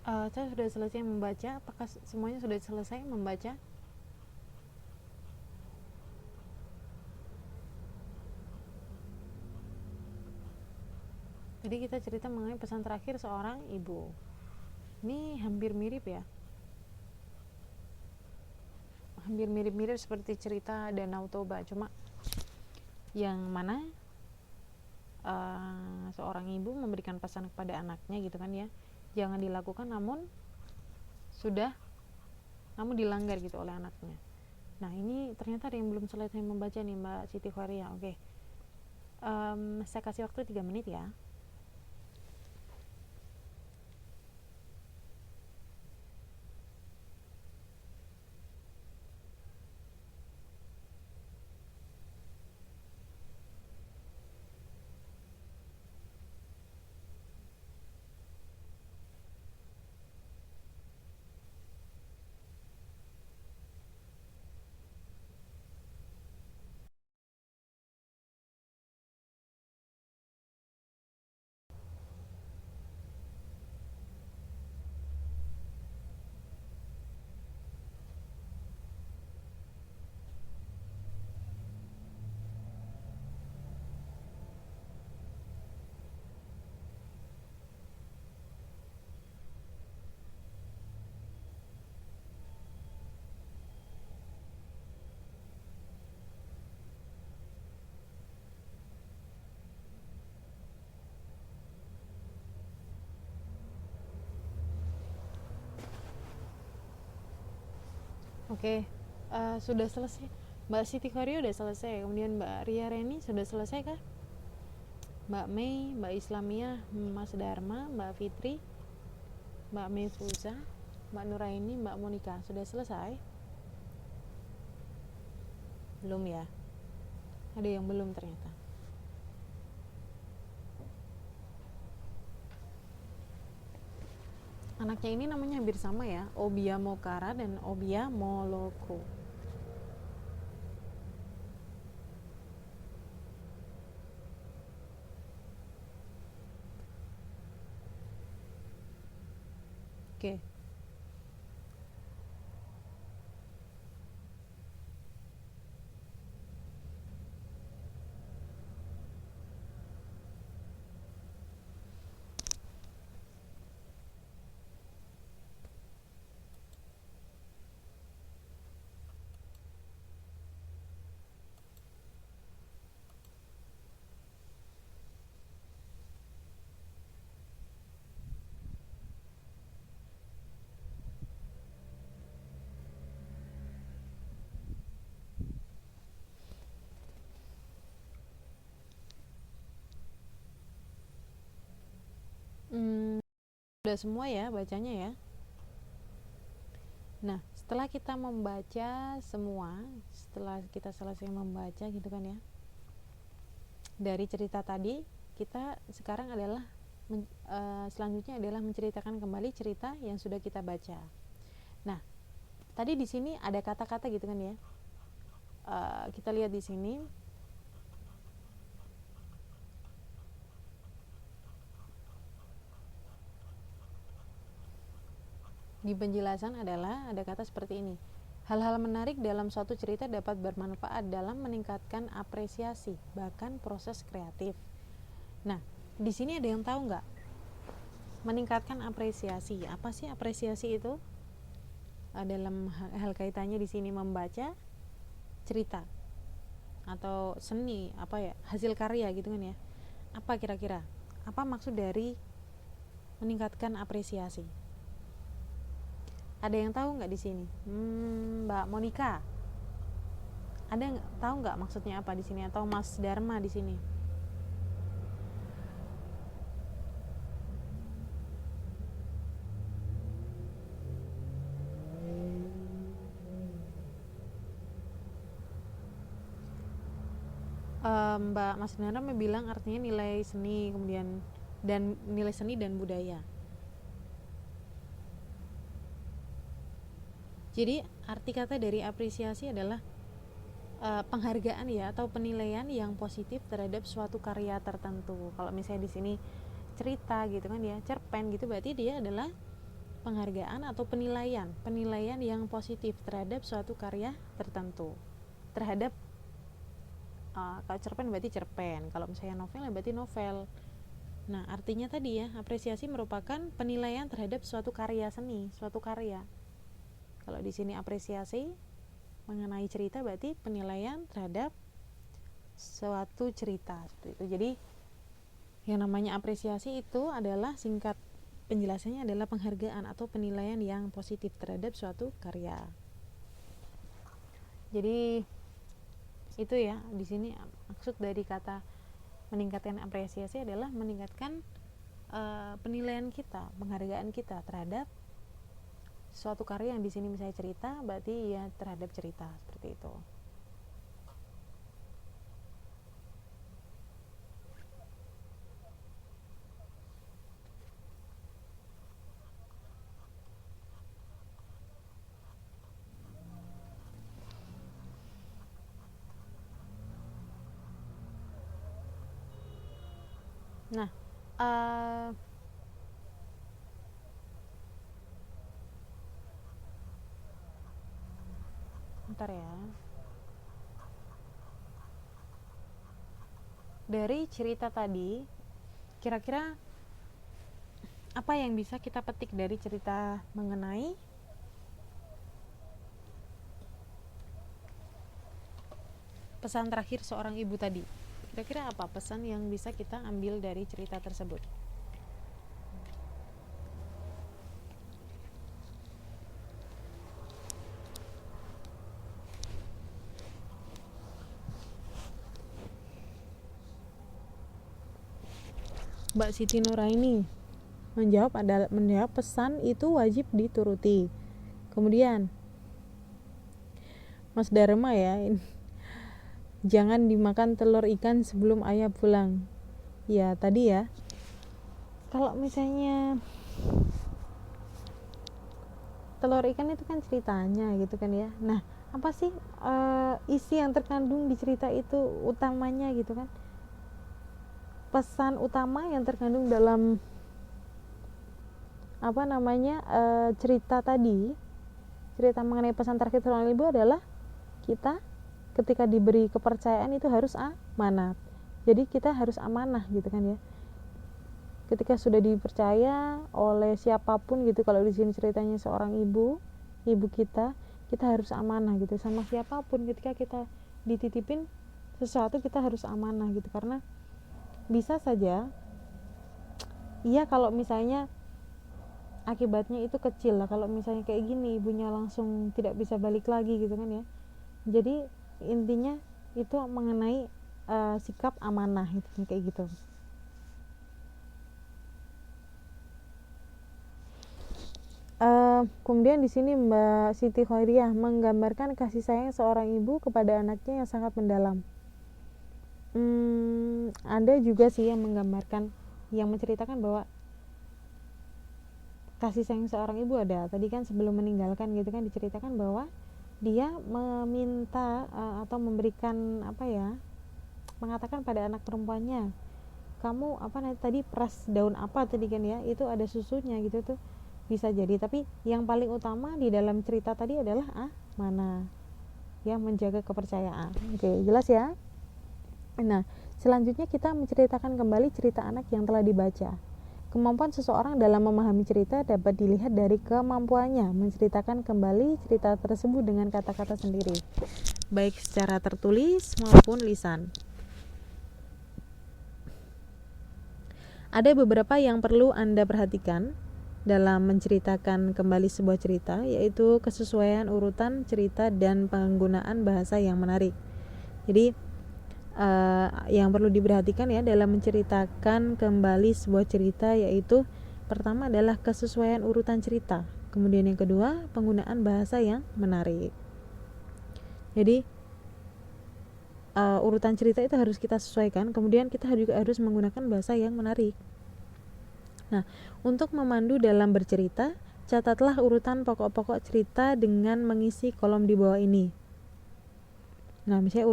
Saya sudah selesai membaca. Apakah semuanya sudah selesai membaca? Jadi kita cerita mengenai pesan terakhir seorang ibu. Ini hampir mirip ya. Hampir mirip-mirip seperti cerita Danau Toba. Cuma yang mana seorang ibu memberikan pesan kepada anaknya gitu kan ya, jangan dilakukan namun dilanggar gitu oleh anaknya. Nah ini ternyata ada yang belum selesai membaca nih Mbak Siti Khoria. Oke, saya kasih waktu 3 menit ya. Oke, sudah selesai. Mbak Siti Khoria udah selesai. Kemudian Mbak Ria Reni sudah selesai kah? Mbak Mei, Mbak Islamia, Mas Dharma, Mbak Fitri, Mbak Mefruza, Mbak Nuraini, Mbak Monika sudah selesai? Belum ya? Ada yang belum ternyata. Anaknya ini namanya hampir sama ya, Obia Mokara dan Obia Moloko. Oke. Udah semua ya bacanya ya. Nah, setelah kita membaca semua, setelah kita selesai membaca gitu kan ya, dari cerita tadi, kita sekarang adalah selanjutnya adalah menceritakan kembali cerita yang sudah kita baca. Nah, tadi di sini ada kata-kata gitu kan ya. Kita lihat di sini. Di penjelasan adalah ada kata seperti ini. Hal-hal menarik dalam suatu cerita dapat bermanfaat dalam meningkatkan apresiasi, bahkan proses kreatif. Nah, di sini ada yang tahu nggak? Meningkatkan apresiasi. Apa sih apresiasi itu? Dalam hal kaitannya di sini membaca cerita atau seni, apa ya, hasil karya gitu kan ya. Apa kira-kira? Apa maksud dari meningkatkan apresiasi? Ada yang tahu nggak di sini? Mbak Monika, ada tahu nggak maksudnya apa di sini, atau Mas Dharma di sini? Mbak Mas Dharma bilang artinya nilai seni, kemudian dan nilai seni dan budaya. Jadi arti kata dari apresiasi adalah penghargaan ya, atau penilaian yang positif terhadap suatu karya tertentu. Kalau misalnya di sini cerita gitu kan ya, cerpen gitu, berarti dia adalah penghargaan atau penilaian yang positif terhadap suatu karya tertentu. Terhadap kalau cerpen berarti cerpen, kalau misalnya novel berarti novel. Nah, artinya tadi ya, apresiasi merupakan penilaian terhadap suatu karya seni, suatu karya. Kalau di sini apresiasi mengenai cerita berarti penilaian terhadap suatu cerita seperti itu. Jadi yang namanya apresiasi itu adalah singkat penjelasannya adalah penghargaan atau penilaian yang positif terhadap suatu karya. Jadi itu ya, di sini maksud dari kata meningkatkan apresiasi adalah meningkatkan penilaian kita, penghargaan kita terhadap suatu karya yang di sini misalnya cerita, berarti ya terhadap cerita seperti itu. Nah, bentar ya. Dari cerita tadi, kira-kira apa yang bisa kita petik dari cerita mengenai pesan terakhir seorang ibu tadi? Kira-kira apa pesan yang bisa kita ambil dari cerita tersebut? Mbak Siti Nuraini menjawab pesan itu wajib dituruti. Kemudian Mas Dharma ya, jangan dimakan telur ikan sebelum ayah pulang. Ya tadi ya, kalau misalnya telur ikan itu kan ceritanya gitu kan ya. Nah, apa sih isi yang terkandung di cerita itu utamanya gitu kan? Pesan utama yang terkandung dalam cerita tadi, cerita mengenai pesan terakhir seorang ibu adalah kita ketika diberi kepercayaan itu harus amanat. Jadi kita harus amanah gitu kan ya. Ketika sudah dipercaya oleh siapapun gitu, kalau di sini ceritanya seorang ibu kita harus amanah gitu sama siapapun. Ketika kita dititipin sesuatu kita harus amanah gitu, karena bisa saja iya kalau misalnya akibatnya itu kecil lah, kalau misalnya kayak gini ibunya langsung tidak bisa balik lagi gitu kan ya. Jadi intinya itu mengenai sikap amanah gitu, kayak gitu. Kemudian di sini Mbak Siti Khairiyah menggambarkan kasih sayang seorang ibu kepada anaknya yang sangat mendalam. Ada juga sih yang menggambarkan, yang menceritakan bahwa kasih sayang seorang ibu ada tadi kan sebelum meninggalkan gitu kan, diceritakan bahwa dia meminta atau memberikan mengatakan pada anak perempuannya, kamu tadi peras daun apa tadi kan ya, itu ada susunya gitu tuh, bisa jadi. Tapi yang paling utama di dalam cerita tadi adalah mana yang menjaga kepercayaan. Oke, jelas ya. Nah, selanjutnya kita menceritakan kembali cerita anak yang telah dibaca. Kemampuan seseorang dalam memahami cerita dapat dilihat dari kemampuannya menceritakan kembali cerita tersebut dengan kata-kata sendiri, baik secara tertulis maupun lisan. Ada beberapa yang perlu Anda perhatikan dalam menceritakan kembali sebuah cerita, yaitu kesesuaian urutan cerita dan penggunaan bahasa yang menarik. Jadi yang perlu diperhatikan ya dalam menceritakan kembali sebuah cerita, yaitu pertama adalah kesesuaian urutan cerita, kemudian yang kedua penggunaan bahasa yang menarik. Jadi urutan cerita itu harus kita sesuaikan, kemudian kita juga harus menggunakan bahasa yang menarik. Nah, untuk memandu dalam bercerita, catatlah urutan pokok-pokok cerita dengan mengisi kolom di bawah ini. Nah, misalnya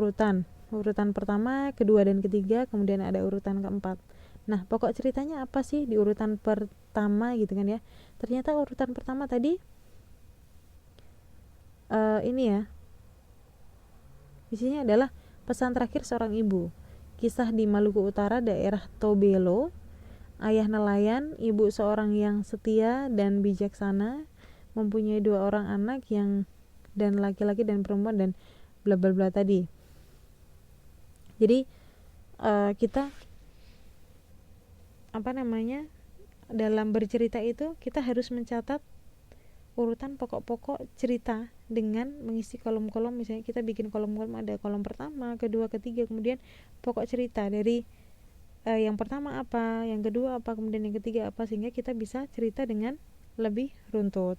urutan pertama, kedua, dan ketiga, kemudian ada urutan keempat. Nah, pokok ceritanya apa sih di urutan pertama gitu kan ya. Ternyata urutan pertama tadi ini ya, isinya adalah pesan terakhir seorang ibu. Kisah di Maluku Utara, daerah Tobelo. Ayah nelayan, ibu seorang yang setia dan bijaksana, mempunyai 2 orang anak dan laki-laki dan perempuan, dan bla bla bla tadi. Jadi kita dalam bercerita itu kita harus mencatat urutan pokok-pokok cerita dengan mengisi kolom-kolom. Misalnya kita bikin kolom-kolom, ada kolom pertama, kedua, ketiga, kemudian pokok cerita dari yang pertama apa, yang kedua apa, kemudian yang ketiga apa, sehingga kita bisa cerita dengan lebih runtut.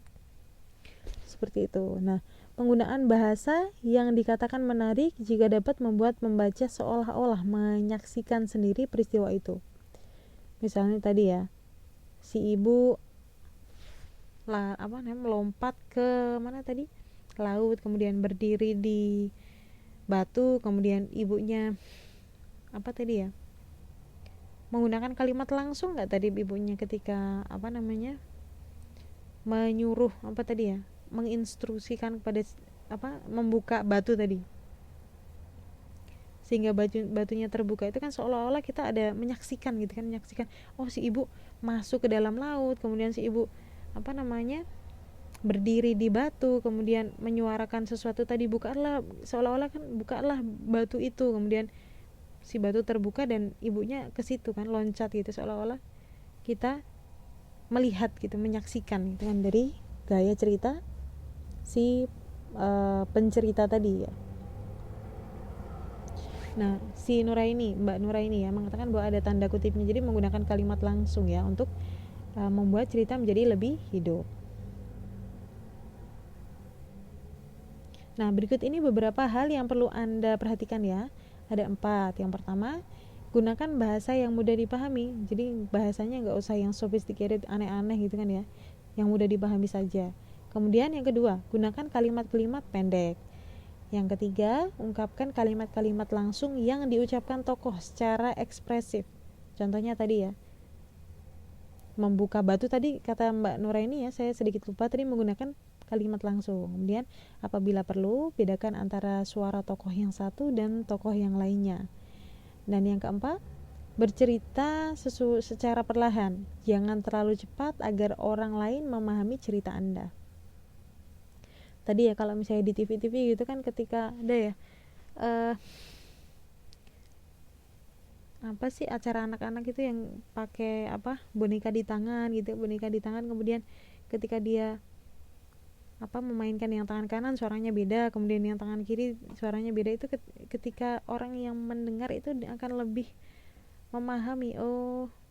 Seperti itu. Nah, penggunaan bahasa yang dikatakan menarik jika dapat membuat pembaca seolah-olah menyaksikan sendiri peristiwa itu. Misalnya tadi ya, si ibu melompat ke mana tadi, ke laut, kemudian berdiri di batu, kemudian ibunya menggunakan kalimat langsung nggak tadi ibunya ketika menyuruh menginstruksikan kepada membuka batu tadi, sehingga batunya terbuka. Itu kan seolah-olah kita ada menyaksikan gitu kan, menyaksikan oh si ibu masuk ke dalam laut, kemudian si ibu berdiri di batu, kemudian menyuarakan sesuatu tadi, bukalah, seolah-olah kan bukalah batu itu, kemudian si batu terbuka dan ibunya ke situ kan loncat gitu, seolah-olah kita melihat gitu, menyaksikan gitu kan, dari gaya cerita si pencerita tadi ya. Nah, si Mbak Nuraini ya mengatakan bahwa ada tanda kutipnya, jadi menggunakan kalimat langsung ya untuk membuat cerita menjadi lebih hidup. Nah, berikut ini beberapa hal yang perlu Anda perhatikan ya. Ada 4. Yang pertama, gunakan bahasa yang mudah dipahami. Jadi bahasanya nggak usah yang sophisticated, aneh-aneh gitu kan ya, yang mudah dipahami saja. Kemudian yang kedua, gunakan kalimat-kalimat pendek. Yang ketiga, ungkapkan kalimat-kalimat langsung yang diucapkan tokoh secara ekspresif. Contohnya tadi ya, membuka batu tadi kata Mbak Nuraini ya, saya sedikit lupa tadi menggunakan kalimat langsung. Kemudian apabila perlu, bedakan antara suara tokoh yang satu dan tokoh yang lainnya. Dan yang keempat, bercerita secara perlahan, jangan terlalu cepat agar orang lain memahami cerita Anda. Tadi ya kalau misalnya di TV-TV gitu kan, ketika ada ya acara anak-anak itu yang pakai boneka di tangan gitu, kemudian ketika dia memainkan yang tangan kanan suaranya beda, kemudian yang tangan kiri suaranya beda, itu ketika orang yang mendengar itu akan lebih memahami,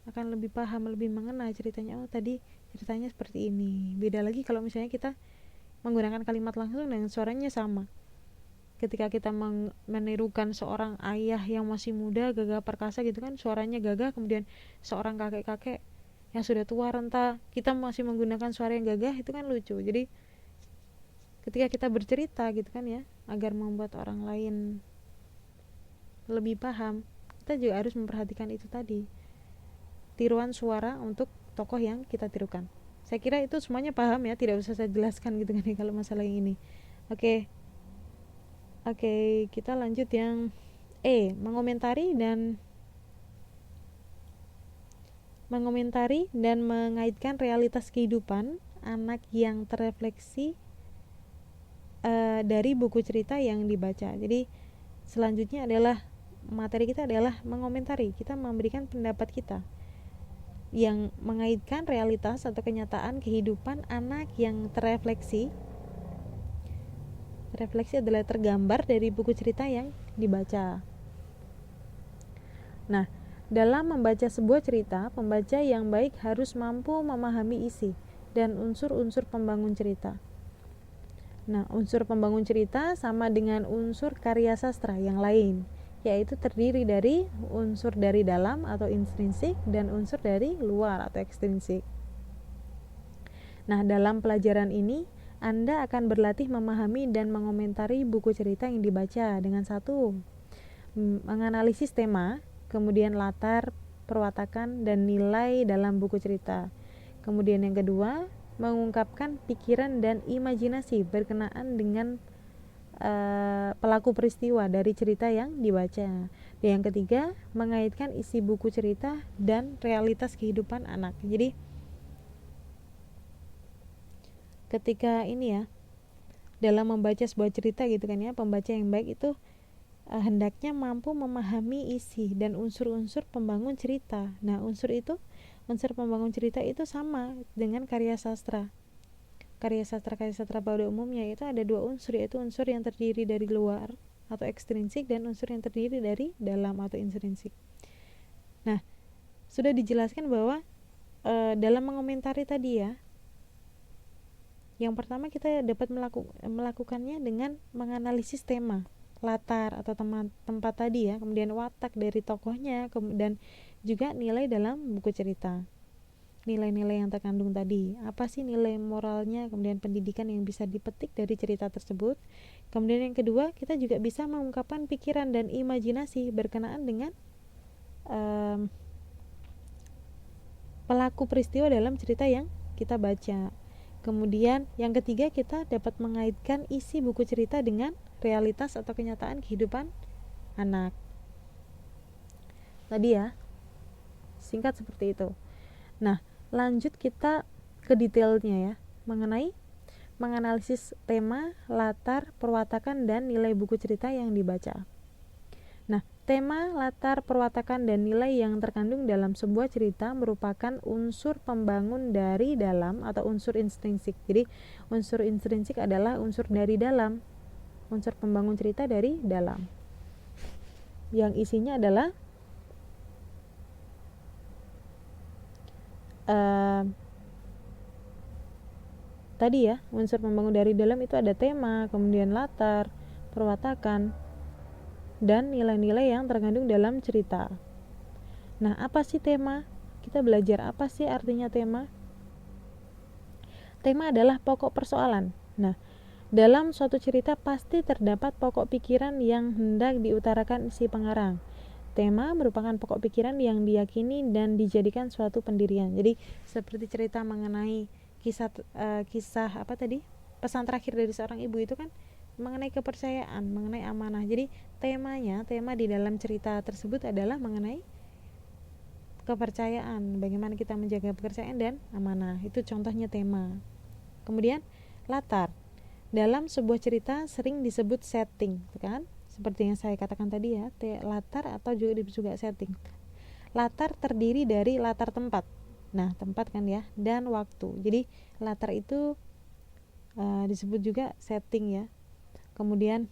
akan lebih paham, lebih mengena ceritanya, tadi ceritanya seperti ini. Beda lagi kalau misalnya kita menggunakan kalimat langsung dan suaranya sama. Ketika kita menirukan seorang ayah yang masih muda, gagah perkasa gitu kan, suaranya gagah, kemudian seorang kakek-kakek yang sudah tua renta, kita masih menggunakan suara yang gagah, itu kan lucu. Jadi ketika kita bercerita gitu kan ya, agar membuat orang lain lebih paham, kita juga harus memperhatikan itu tadi, tiruan suara untuk tokoh yang kita tirukan. Saya kira itu semuanya paham ya, tidak usah saya jelaskan gitu kan ya kalau masalah yang ini. Oke, kita lanjut yang mengomentari dan mengaitkan realitas kehidupan anak yang terrefleksi dari buku cerita yang dibaca. Jadi selanjutnya adalah materi kita adalah mengomentari, kita memberikan pendapat kita yang mengaitkan realitas atau kenyataan kehidupan anak yang terrefleksi. Refleksi adalah tergambar dari buku cerita yang dibaca. Nah, dalam membaca sebuah cerita, pembaca yang baik harus mampu memahami isi dan unsur-unsur pembangun cerita. Nah, unsur pembangun cerita sama dengan unsur karya sastra yang lain, yaitu terdiri dari unsur dari dalam atau intrinsik dan unsur dari luar atau ekstrinsik. Nah, dalam pelajaran ini Anda akan berlatih memahami dan mengomentari buku cerita yang dibaca dengan satu, menganalisis tema, kemudian latar, perwatakan, dan nilai dalam buku cerita. Kemudian yang kedua, mengungkapkan pikiran dan imajinasi berkenaan dengan pelaku peristiwa dari cerita yang dibaca. Dan yang ketiga, mengaitkan isi buku cerita dan realitas kehidupan anak. Jadi ketika ini ya, dalam membaca sebuah cerita gitu kan ya, pembaca yang baik itu hendaknya mampu memahami isi dan unsur-unsur pembangun cerita. Nah, unsur pembangun cerita itu sama dengan karya sastra. Karya sastra pada umumnya itu ada dua unsur, yaitu unsur yang terdiri dari luar atau ekstrinsik dan unsur yang terdiri dari dalam atau intrinsik. Nah, sudah dijelaskan bahwa dalam mengomentari tadi ya, yang pertama kita dapat melakukannya dengan menganalisis tema, latar atau tempat tadi ya, kemudian watak dari tokohnya, dan juga nilai dalam buku cerita. Nilai-nilai yang terkandung tadi, apa sih nilai moralnya, kemudian pendidikan yang bisa dipetik dari cerita tersebut. Kemudian yang kedua, kita juga bisa mengungkapkan pikiran dan imajinasi berkenaan dengan pelaku peristiwa dalam cerita yang kita baca. Kemudian yang ketiga, kita dapat mengaitkan isi buku cerita dengan realitas atau kenyataan kehidupan anak. Tadi ya, singkat seperti itu. Nah, lanjut kita ke detailnya ya, mengenai menganalisis tema, latar, perwatakan, dan nilai buku cerita yang dibaca. Nah, tema, latar, perwatakan, dan nilai yang terkandung dalam sebuah cerita merupakan unsur pembangun dari dalam atau unsur intrinsik. Jadi, unsur intrinsik adalah unsur dari dalam, unsur pembangun cerita dari dalam, yang isinya adalah tadi ya, unsur pembangun dari dalam itu ada tema, kemudian latar, perwatakan, dan nilai-nilai yang terkandung dalam cerita. Nah, apa sih tema? Kita belajar apa sih artinya tema? Tema adalah pokok persoalan. Nah, dalam suatu cerita pasti terdapat pokok pikiran yang hendak diutarakan si pengarang. Tema merupakan pokok pikiran yang diyakini dan dijadikan suatu pendirian. Jadi, seperti cerita mengenai kisah apa tadi? Pesan terakhir dari seorang ibu itu kan mengenai kepercayaan, mengenai amanah. Jadi, tema di dalam cerita tersebut adalah mengenai kepercayaan, bagaimana kita menjaga kepercayaan dan amanah. Itu contohnya tema. Kemudian latar. Dalam sebuah cerita sering disebut setting, kan? Seperti yang saya katakan tadi ya, latar atau juga setting. Latar terdiri dari latar tempat. Nah, tempat kan ya, dan waktu. Jadi latar itu disebut juga setting ya. Kemudian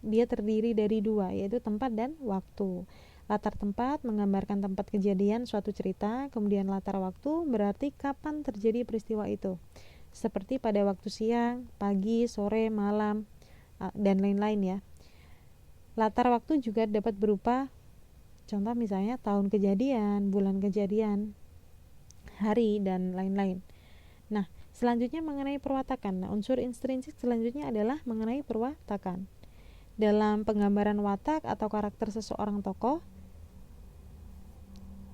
dia terdiri dari dua, yaitu tempat dan waktu. Latar tempat menggambarkan tempat kejadian suatu cerita, kemudian latar waktu berarti kapan terjadi peristiwa itu. Seperti pada waktu siang, pagi, sore, malam, dan lain-lain ya. Latar waktu juga dapat berupa contoh misalnya tahun kejadian, bulan kejadian, hari, dan lain-lain. Nah, selanjutnya mengenai perwatakan. Nah, unsur intrinsik selanjutnya adalah mengenai perwatakan. Dalam penggambaran watak atau karakter seseorang tokoh,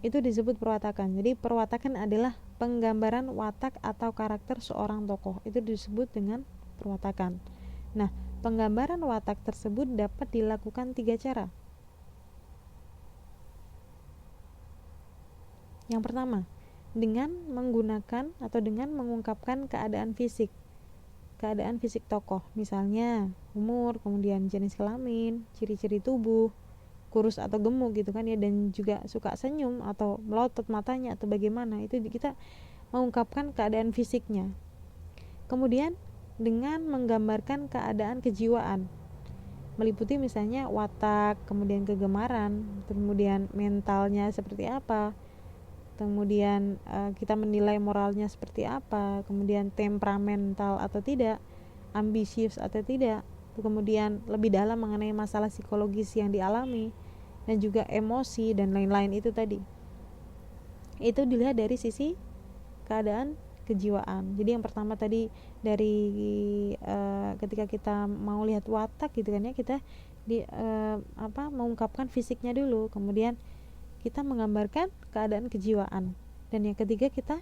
itu disebut perwatakan. Jadi perwatakan adalah penggambaran watak atau karakter seorang tokoh. Itu disebut dengan perwatakan. Nah, penggambaran watak tersebut dapat dilakukan 3 cara. Yang pertama, dengan menggunakan atau dengan mengungkapkan keadaan fisik tokoh, misalnya umur, kemudian jenis kelamin, ciri-ciri tubuh, kurus atau gemuk gitu kan ya, dan juga suka senyum atau melotot matanya atau bagaimana, itu kita mengungkapkan keadaan fisiknya. Kemudian dengan menggambarkan keadaan kejiwaan, meliputi misalnya watak, kemudian kegemaran, kemudian mentalnya seperti apa, kemudian kita menilai moralnya seperti apa, kemudian temperamental atau tidak, ambisius atau tidak, kemudian lebih dalam mengenai masalah psikologis yang dialami, dan juga emosi dan lain-lain. Itu tadi, itu dilihat dari sisi keadaan kejiwaan. Jadi yang pertama tadi dari ketika kita mau lihat watak gitu kan ya, kita mengungkapkan fisiknya dulu, kemudian kita menggambarkan keadaan kejiwaan, dan yang ketiga kita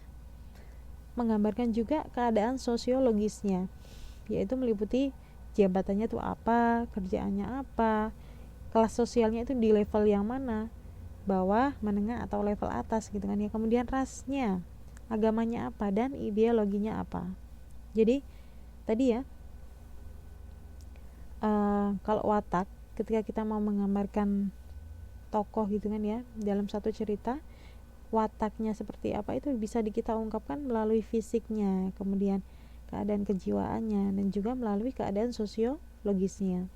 menggambarkan juga keadaan sosiologisnya, yaitu meliputi jabatannya itu apa, kerjaannya apa, kelas sosialnya itu di level yang mana, bawah, menengah, atau level atas gitu kan ya. Kemudian rasnya, agamanya apa, dan ideologinya apa. Jadi tadi ya, kalau watak ketika kita mau menggambarkan tokoh gitu kan ya dalam satu cerita, wataknya seperti apa itu bisa kita ungkapkan melalui fisiknya, kemudian keadaan kejiwaannya, dan juga melalui keadaan sosiologisnya.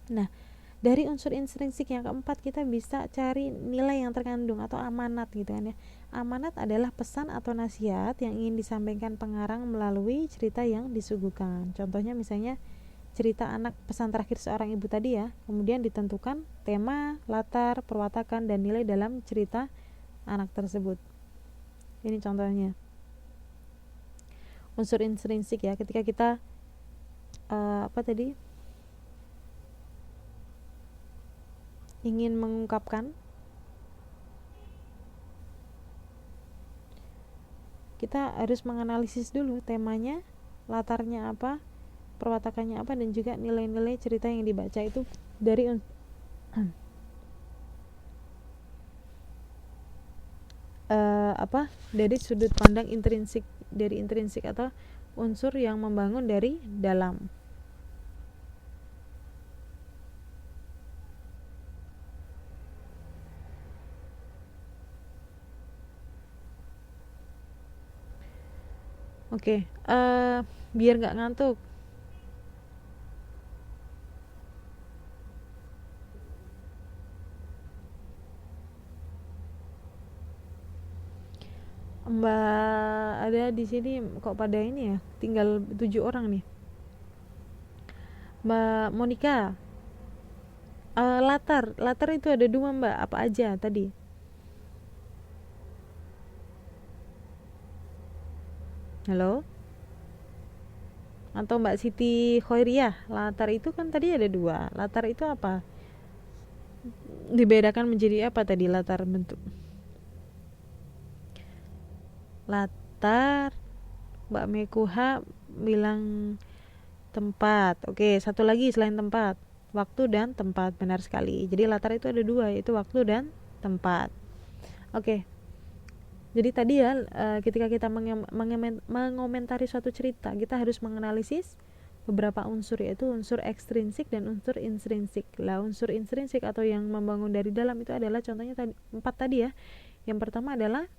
Nah, dari unsur intrinsik yang keempat kita bisa cari nilai yang terkandung atau amanat gitu kan ya. Amanat adalah pesan atau nasihat yang ingin disampaikan pengarang melalui cerita yang disuguhkan. Contohnya misalnya cerita anak pesan terakhir seorang ibu tadi ya. Kemudian ditentukan tema, latar, perwatakan, dan nilai dalam cerita anak tersebut. Ini contohnya. Unsur intrinsik ya, ketika kita ingin mengungkapkan, kita harus menganalisis dulu temanya, latarnya apa, perwatakannya apa, dan juga nilai-nilai cerita yang dibaca itu dari dari sudut pandang intrinsik, dari intrinsik atau unsur yang membangun dari dalam. Oke, biar nggak ngantuk, Mbak ada di sini kok pada ini ya, tinggal 7 orang nih. Mbak Monica, latar itu ada 2 Mbak, apa aja tadi? Halo? Atau Mbak Siti Khoiriyah, latar itu kan tadi ada 2. Latar itu apa? Dibedakan menjadi apa tadi latar bentuk? Latar, Mbak Mekuha bilang tempat. Oke, satu lagi selain tempat, waktu dan tempat. Benar sekali. Jadi latar itu ada 2, yaitu waktu dan tempat. Oke. Jadi tadi ya, ketika kita mengomentari suatu cerita, kita harus menganalisis beberapa unsur, yaitu unsur ekstrinsik dan unsur intrinsik. Lah, unsur intrinsik atau yang membangun dari dalam itu adalah contohnya tadi 4 tadi ya. Yang pertama adalah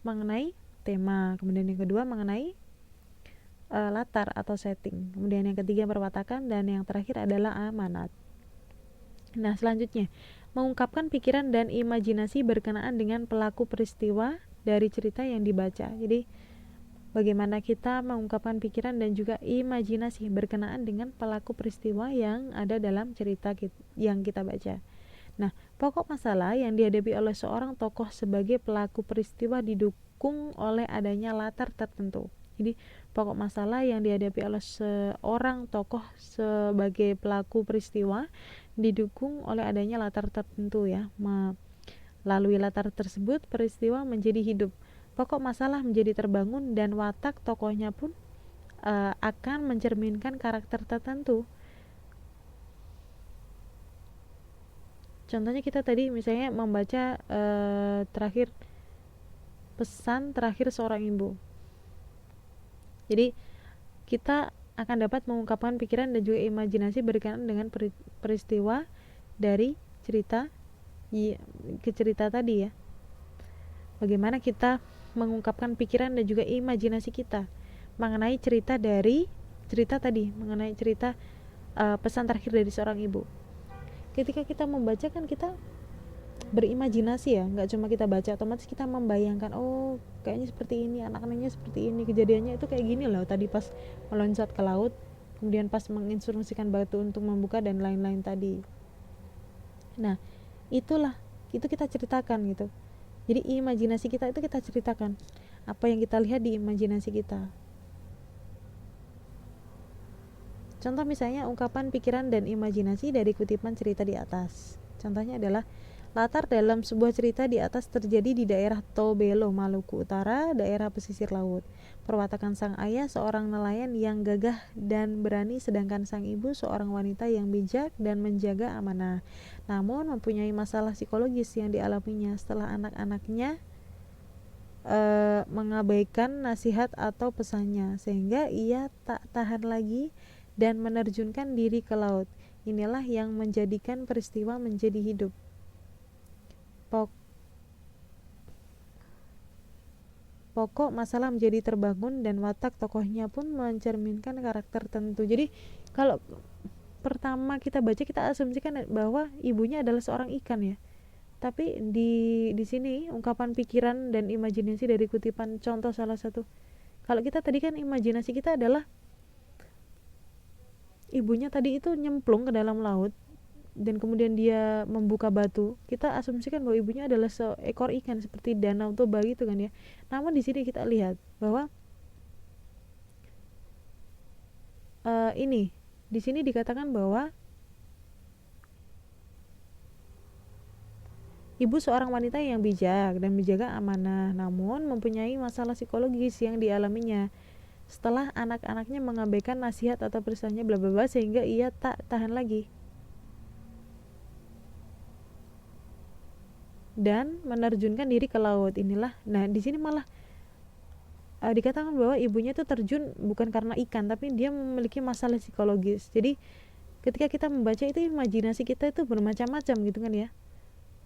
mengenai tema, kemudian yang kedua mengenai latar atau setting, kemudian yang ketiga perwatakan, dan yang terakhir adalah amanat. Nah, selanjutnya mengungkapkan pikiran dan imajinasi berkenaan dengan pelaku peristiwa dari cerita yang dibaca. Jadi bagaimana kita mengungkapkan pikiran dan juga imajinasi berkenaan dengan pelaku peristiwa yang ada dalam cerita yang kita baca. Nah, pokok masalah yang dihadapi oleh seorang tokoh sebagai pelaku peristiwa didukung oleh adanya latar tertentu. Jadi pokok masalah yang dihadapi oleh seorang tokoh sebagai pelaku peristiwa didukung oleh adanya latar tertentu ya. Melalui latar tersebut peristiwa menjadi hidup, pokok masalah menjadi terbangun, dan watak tokohnya pun akan mencerminkan karakter tertentu. Contohnya kita tadi misalnya membaca terakhir pesan terakhir seorang ibu. Jadi kita akan dapat mengungkapkan pikiran dan juga imajinasi berkenaan dengan peristiwa dari cerita ke cerita tadi ya. Bagaimana kita mengungkapkan pikiran dan juga imajinasi kita mengenai cerita tadi, mengenai cerita pesan terakhir dari seorang ibu. Ketika kita membaca kan kita berimajinasi ya, nggak cuma kita baca, otomatis kita membayangkan, oh kayaknya seperti ini, anak-anaknya seperti ini, kejadiannya itu kayak gini loh tadi pas meloncat ke laut, kemudian pas menginstruksikan batu untuk membuka dan lain-lain tadi. Nah, itu kita ceritakan gitu. Jadi imajinasi kita itu kita ceritakan apa yang kita lihat di imajinasi kita. Contoh misalnya ungkapan pikiran dan imajinasi dari kutipan cerita di atas. Contohnya adalah latar dalam sebuah cerita di atas terjadi di daerah Tobelo, Maluku Utara, daerah pesisir laut. Perwatakan sang ayah seorang nelayan yang gagah dan berani, sedangkan sang ibu seorang wanita yang bijak dan menjaga amanah. Namun mempunyai masalah psikologis yang dialaminya setelah anak-anaknya mengabaikan nasihat atau pesannya, sehingga ia tak tahan lagi dan menerjunkan diri ke laut. inilah yang menjadikan peristiwa menjadi hidup. Pokok masalah menjadi terbangun dan watak tokohnya pun mencerminkan karakter tertentu. Jadi kalau pertama kita baca, kita asumsikan bahwa ibunya adalah seorang ikan ya. Tapi di sini ungkapan pikiran dan imajinasi dari kutipan contoh salah satu. Kalau kita tadi kan imajinasi kita adalah ibunya tadi itu nyemplung ke dalam laut dan kemudian dia membuka batu, kita asumsikan bahwa ibunya adalah seekor ikan seperti Danau Toba gitu kan ya. Namun di sini kita lihat bahwa ini di sini dikatakan bahwa ibu seorang wanita yang bijak dan menjaga amanah, namun mempunyai masalah psikologis yang dialaminya setelah anak-anaknya mengabaikan nasihat atau pesannya bla bla bla sehingga ia tak tahan lagi dan menerjunkan diri ke laut. Inilah, nah di sini malah dikatakan bahwa ibunya itu terjun bukan karena ikan, tapi dia memiliki masalah psikologis. Jadi ketika kita membaca itu, imajinasi kita itu bermacam-macam gitu kan ya.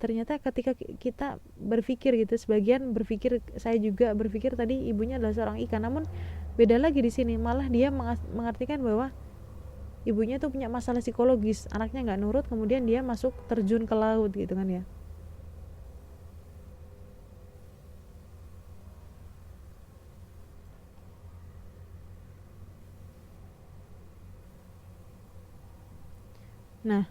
Ternyata ketika kita berpikir gitu, sebagian berpikir, saya juga berpikir tadi ibunya adalah seorang ikan, namun beda lagi di sini, malah dia mengartikan bahwa ibunya itu punya masalah psikologis, anaknya nggak nurut, kemudian dia masuk terjun ke laut gitu kan ya. Nah,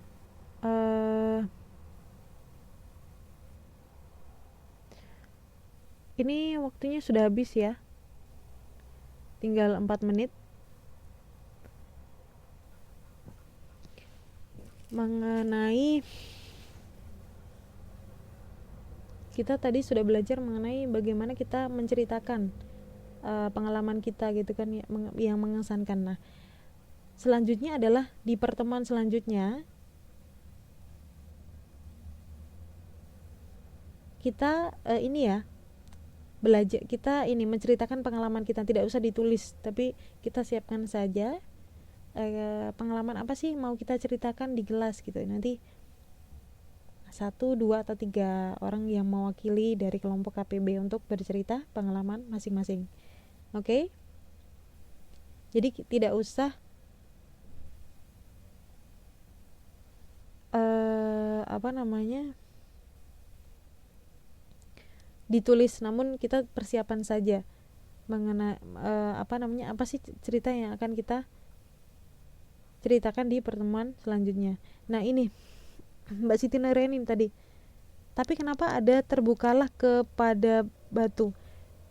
ini waktunya sudah habis ya, tinggal 4 menit. Mengenai, kita tadi sudah belajar mengenai bagaimana kita menceritakan pengalaman kita gitu kan ya, yang mengesankan. Nah, selanjutnya adalah di pertemuan selanjutnya kita ini ya, belajar, kita ini menceritakan pengalaman kita, tidak usah ditulis, tapi kita siapkan saja pengalaman apa sih mau kita ceritakan di kelas gitu. Nanti 1, 2, atau 3 orang yang mewakili dari kelompok KPB untuk bercerita pengalaman masing-masing. Oke? Jadi tidak usah ditulis, namun kita persiapan saja mengenai apa sih cerita yang akan kita ceritakan di pertemuan selanjutnya. Nah, ini Mbak Siti Nurenin tadi. Tapi kenapa ada terbukalah kepada batu?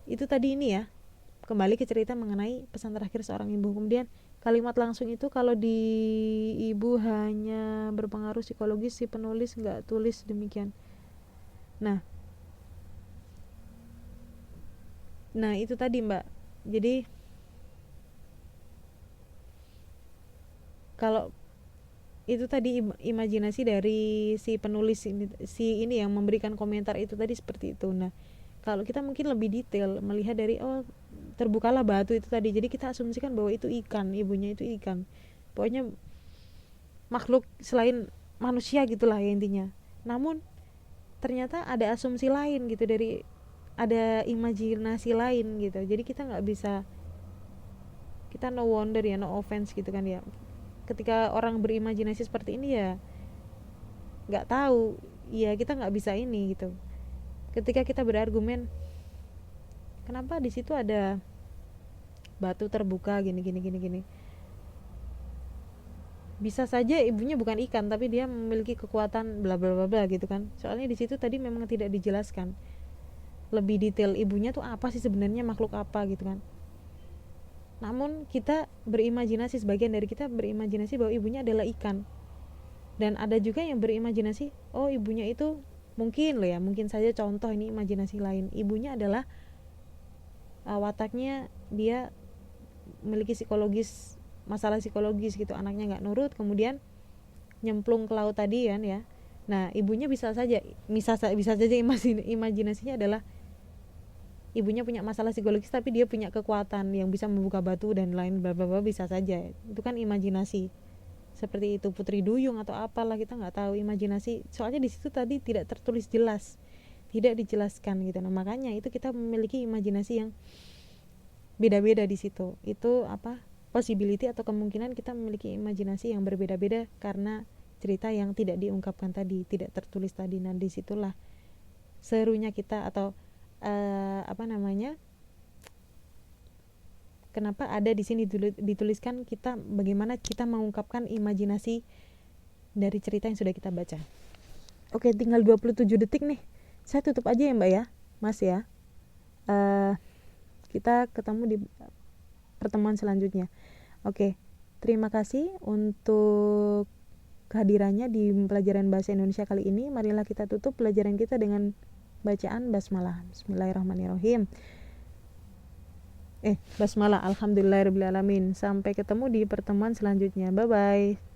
Itu tadi ini ya. Kembali ke cerita mengenai pesan terakhir seorang ibu. Kemudian kalimat langsung itu kalau di ibu hanya berpengaruh psikologis, si penulis nggak tulis demikian. Nah itu tadi Mbak. Jadi kalau itu tadi imajinasi dari si penulis ini, si ini yang memberikan komentar itu tadi seperti itu. Nah, kalau kita mungkin lebih detail melihat dari terbukalah batu itu tadi. Jadi kita asumsikan bahwa itu ikan, ibunya itu ikan. Pokoknya makhluk selain manusia gitulah ya intinya. Namun ternyata ada asumsi lain gitu, dari ada imajinasi lain gitu. Jadi kita nggak bisa, kita no wonder ya, no offense gitu kan ya, ketika orang berimajinasi seperti ini ya nggak tahu ya, kita nggak bisa ini gitu. Ketika kita berargumen kenapa di situ ada batu terbuka gini, bisa saja ibunya bukan ikan tapi dia memiliki kekuatan bla bla bla bla gitu kan. Soalnya di situ tadi memang tidak dijelaskan lebih detail ibunya tuh apa sih sebenarnya, makhluk apa gitu kan. Namun kita berimajinasi, sebagian dari kita berimajinasi bahwa ibunya adalah ikan. Dan ada juga yang berimajinasi, ibunya itu mungkin loh ya, mungkin saja contoh ini imajinasi lain, ibunya adalah wataknya dia memiliki masalah psikologis gitu, anaknya nggak nurut kemudian nyemplung ke laut tadi kan ya. Nah ibunya bisa saja imajinasinya adalah ibunya punya masalah psikologis tapi dia punya kekuatan yang bisa membuka batu dan lain bla bla bla, bisa saja. Itu kan imajinasi seperti itu, Putri Duyung atau apalah, kita nggak tahu, imajinasi. Soalnya di situ tadi tidak tertulis jelas, tidak dijelaskan gitu. Nah makanya itu kita memiliki imajinasi yang beda-beda di situ. Itu possibility atau kemungkinan kita memiliki imajinasi yang berbeda-beda karena cerita yang tidak diungkapkan tadi, tidak tertulis tadi. Nah disitulah serunya kita, atau kenapa ada di sini dituliskan kita, bagaimana kita mengungkapkan imajinasi dari cerita yang sudah kita baca. Oke, tinggal 27 detik nih. Saya tutup aja ya Mbak ya, Mas ya. Kita ketemu di pertemuan selanjutnya. Oke, terima kasih untuk kehadirannya di pelajaran bahasa Indonesia kali ini. Marilah kita tutup pelajaran kita dengan bacaan basmalah. Bismillahirrahmanirrahim. Basmalah, alhamdulillahirabbil alamin. Sampai ketemu di pertemuan selanjutnya. Bye bye.